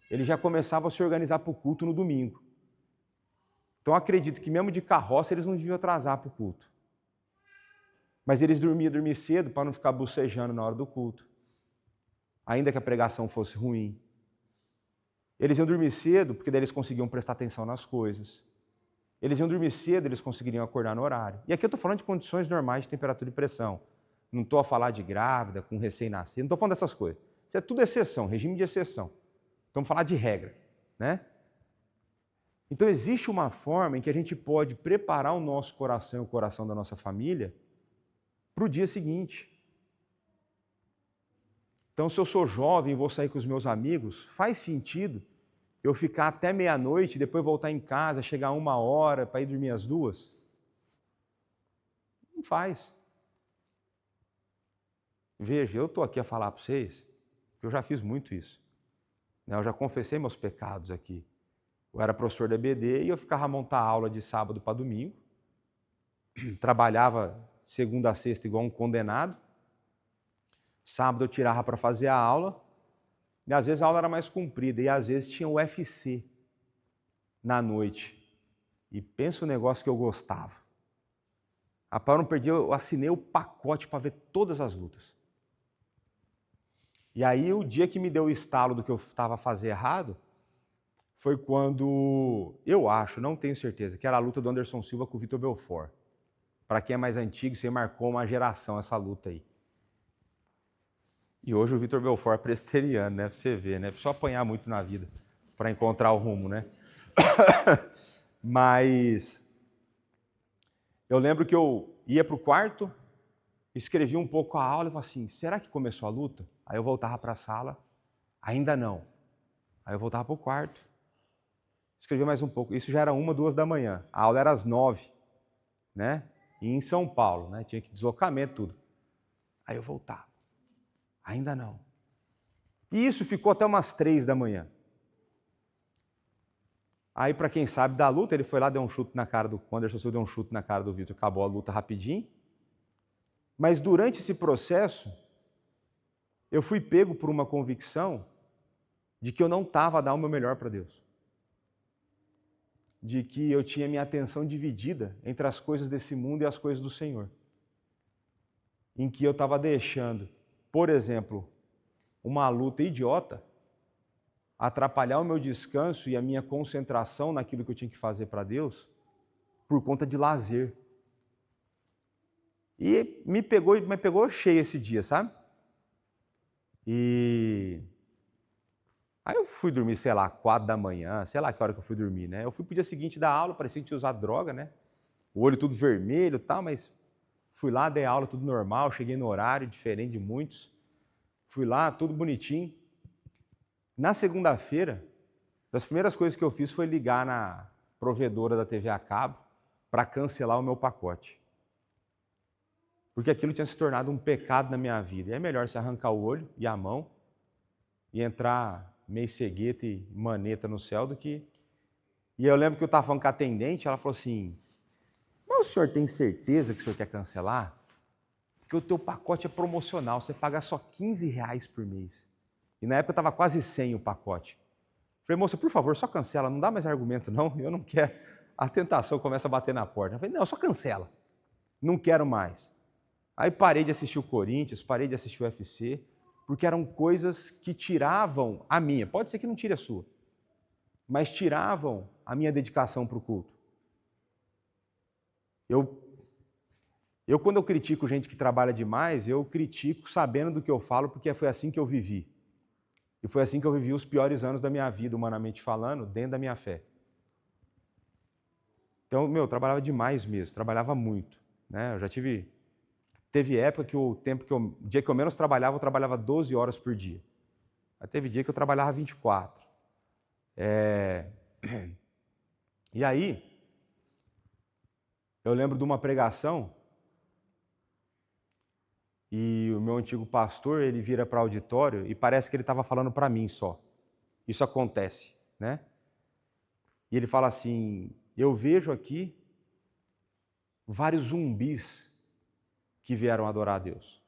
eles já começavam a se organizar para o culto no domingo. Então acredito que mesmo de carroça eles não deviam atrasar para o culto. Mas eles dormiam cedo para não ficar bocejando na hora do culto, ainda que a pregação fosse ruim. Eles iam dormir cedo porque daí eles conseguiam prestar atenção nas coisas. Eles iam dormir cedo, eles conseguiriam acordar no horário. E aqui eu estou falando de condições normais de temperatura e pressão. Não estou a falar de grávida, com recém-nascido, não estou falando dessas coisas. Isso é tudo exceção, regime de exceção. Estamos falando de regra, né? Então existe uma forma em que a gente pode preparar o nosso coração e o coração da nossa família para o dia seguinte. Então, se eu sou jovem e vou sair com os meus amigos, faz sentido eu ficar até meia-noite, depois voltar em casa, chegar 1h para ir dormir às 2h? Não faz. Veja, eu estou aqui a falar para vocês, que eu já fiz muito isso. Eu já confessei meus pecados aqui. Eu era professor da EBD e eu ficava a montar aula de sábado para domingo. Trabalhava segunda a sexta igual um condenado. Sábado eu tirava para fazer a aula. E às vezes a aula era mais comprida. E às vezes tinha o UFC na noite. E pensa o negócio que eu gostava. Rapaz, eu não perdi, eu assinei o pacote para ver todas as lutas. E aí o dia que me deu o estalo do que eu estava a fazer errado, foi quando, eu acho, não tenho certeza, que era a luta do Anderson Silva com o Vitor Belfort. Para quem é mais antigo, você marcou uma geração essa luta aí. E hoje o Vitor Belfort é presbiteriano, né? Pra você ver, né? Só apanhar muito na vida para encontrar o rumo, né? Mas eu lembro que eu ia para o quarto, escrevia um pouco a aula e falava assim, será que começou a luta? Aí eu voltava para a sala, ainda não. Aí eu voltava para o quarto, escrevia mais um pouco. Isso já era 1, 2 da manhã. A aula era às 9, né? E em São Paulo, né? Tinha que deslocamento, tudo. Aí eu voltava. Ainda não. E isso ficou até umas 3 da manhã. Aí, para quem sabe da luta, ele foi lá, deu um chute na cara do Anderson Silva, deu um chute na cara do Vitor, acabou a luta rapidinho. Mas durante esse processo, eu fui pego por uma convicção de que eu não estava a dar o meu melhor para Deus. De que eu tinha minha atenção dividida entre as coisas desse mundo e as coisas do Senhor. Em que eu estava deixando, por exemplo, uma luta idiota atrapalhar o meu descanso e a minha concentração naquilo que eu tinha que fazer para Deus por conta de lazer. E me pegou cheio esse dia, sabe? E aí eu fui dormir, sei lá, 4 da manhã, sei lá que hora que eu fui dormir, né? Eu fui pro dia seguinte da aula, parecia que tinha usado droga, né? O olho tudo vermelho e tal, mas fui lá, dei aula tudo normal, cheguei no horário, diferente de muitos. Fui lá, tudo bonitinho. Na segunda-feira, das primeiras coisas que eu fiz foi ligar na provedora da TV a cabo para cancelar o meu pacote. Porque aquilo tinha se tornado um pecado na minha vida. E é melhor se arrancar o olho e a mão e entrar meio cegueta e maneta no céu do que... E eu lembro que eu estava falando com a atendente, ela falou assim, mas o senhor tem certeza que o senhor quer cancelar? Porque o teu pacote é promocional, você paga só R$15 por mês. E na época estava quase 100 o pacote. Falei, moça, por favor, só cancela, não dá mais argumento não, eu não quero. A tentação começa a bater na porta. Eu falei, não, só cancela, não quero mais. Aí parei de assistir o Corinthians, parei de assistir o UFC, porque eram coisas que tiravam a minha, pode ser que não tire a sua, mas tiravam a minha dedicação para o culto. Eu, quando eu critico gente que trabalha demais, eu critico sabendo do que eu falo, porque foi assim que eu vivi. E foi assim que eu vivi os piores anos da minha vida, humanamente falando, dentro da minha fé. Então, eu trabalhava demais mesmo, trabalhava muito, né? Eu já teve época que o dia que eu menos trabalhava, eu trabalhava 12 horas por dia. Mas teve dia que eu trabalhava 24. E aí, eu lembro de uma pregação, e o meu antigo pastor, ele vira para o auditório e parece que ele estava falando para mim só. Isso acontece, né? E ele fala assim, eu vejo aqui vários zumbis que vieram adorar a Deus.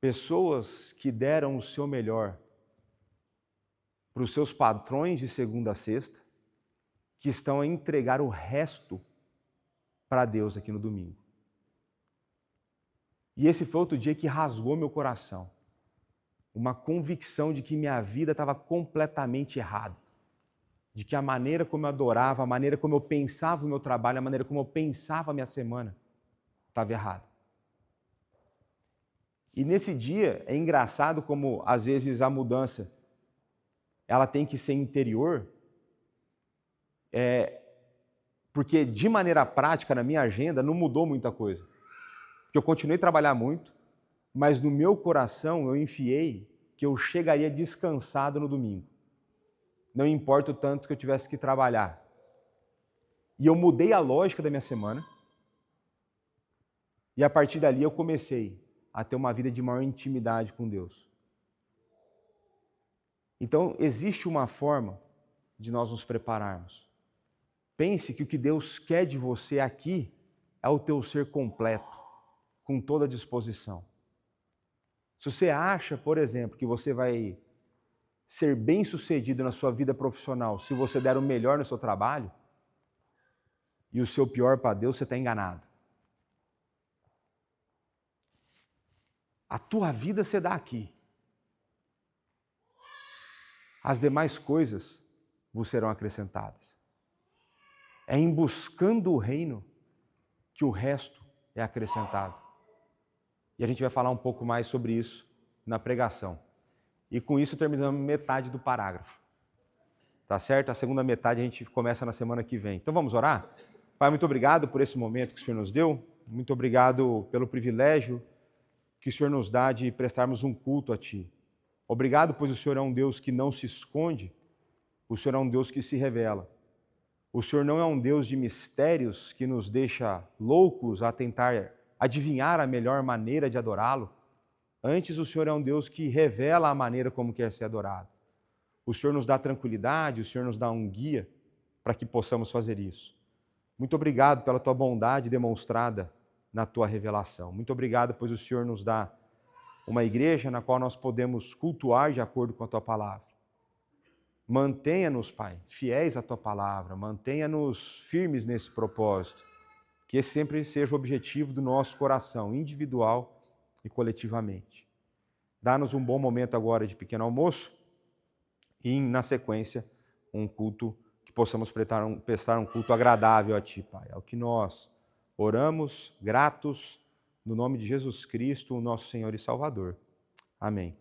Pessoas que deram o seu melhor para os seus patrões de segunda a sexta, que estão a entregar o resto para Deus aqui no domingo. E esse foi outro dia que rasgou meu coração. Uma convicção de que minha vida estava completamente errada. De que a maneira como eu adorava, a maneira como eu pensava o meu trabalho, a maneira como eu pensava a minha semana, estava errada. E nesse dia é engraçado como às vezes a mudança ela tem que ser interior, porque de maneira prática na minha agenda não mudou muita coisa. Porque eu continuei a trabalhar muito, mas no meu coração eu enfiei que eu chegaria descansado no domingo. Não importa o tanto que eu tivesse que trabalhar. E eu mudei a lógica da minha semana. E a partir dali eu comecei a ter uma vida de maior intimidade com Deus. Então, existe uma forma de nós nos prepararmos. Pense que o que Deus quer de você aqui é o teu ser completo, com toda a disposição. Se você acha, por exemplo, que você vai ser bem-sucedido na sua vida profissional se você der o melhor no seu trabalho e o seu pior para Deus, você está enganado. A tua vida você dá aqui. As demais coisas vos serão acrescentadas. É em buscando o reino que o resto é acrescentado. E a gente vai falar um pouco mais sobre isso na pregação. E com isso terminamos metade do parágrafo. Tá certo? A segunda metade a gente começa na semana que vem. Então vamos orar? Pai, muito obrigado por esse momento que o Senhor nos deu. Muito obrigado pelo privilégio que o Senhor nos dá de prestarmos um culto a Ti. Obrigado, pois o Senhor é um Deus que não se esconde, o Senhor é um Deus que se revela. O Senhor não é um Deus de mistérios que nos deixa loucos a tentar adivinhar a melhor maneira de adorá-lo. Antes, o Senhor é um Deus que revela a maneira como quer ser adorado. O Senhor nos dá tranquilidade, o Senhor nos dá um guia para que possamos fazer isso. Muito obrigado pela Tua bondade demonstrada na Tua revelação. Muito obrigado, pois o Senhor nos dá uma igreja na qual nós podemos cultuar de acordo com a Tua palavra. Mantenha-nos, Pai, fiéis à Tua palavra, mantenha-nos firmes nesse propósito, que esse sempre seja o objetivo do nosso coração, individual e coletivamente. Dá-nos um bom momento agora de pequeno almoço e, na sequência, um culto que possamos prestar um culto agradável a Ti, Pai. É o que nós oramos, gratos, no nome de Jesus Cristo, o nosso Senhor e Salvador. Amém.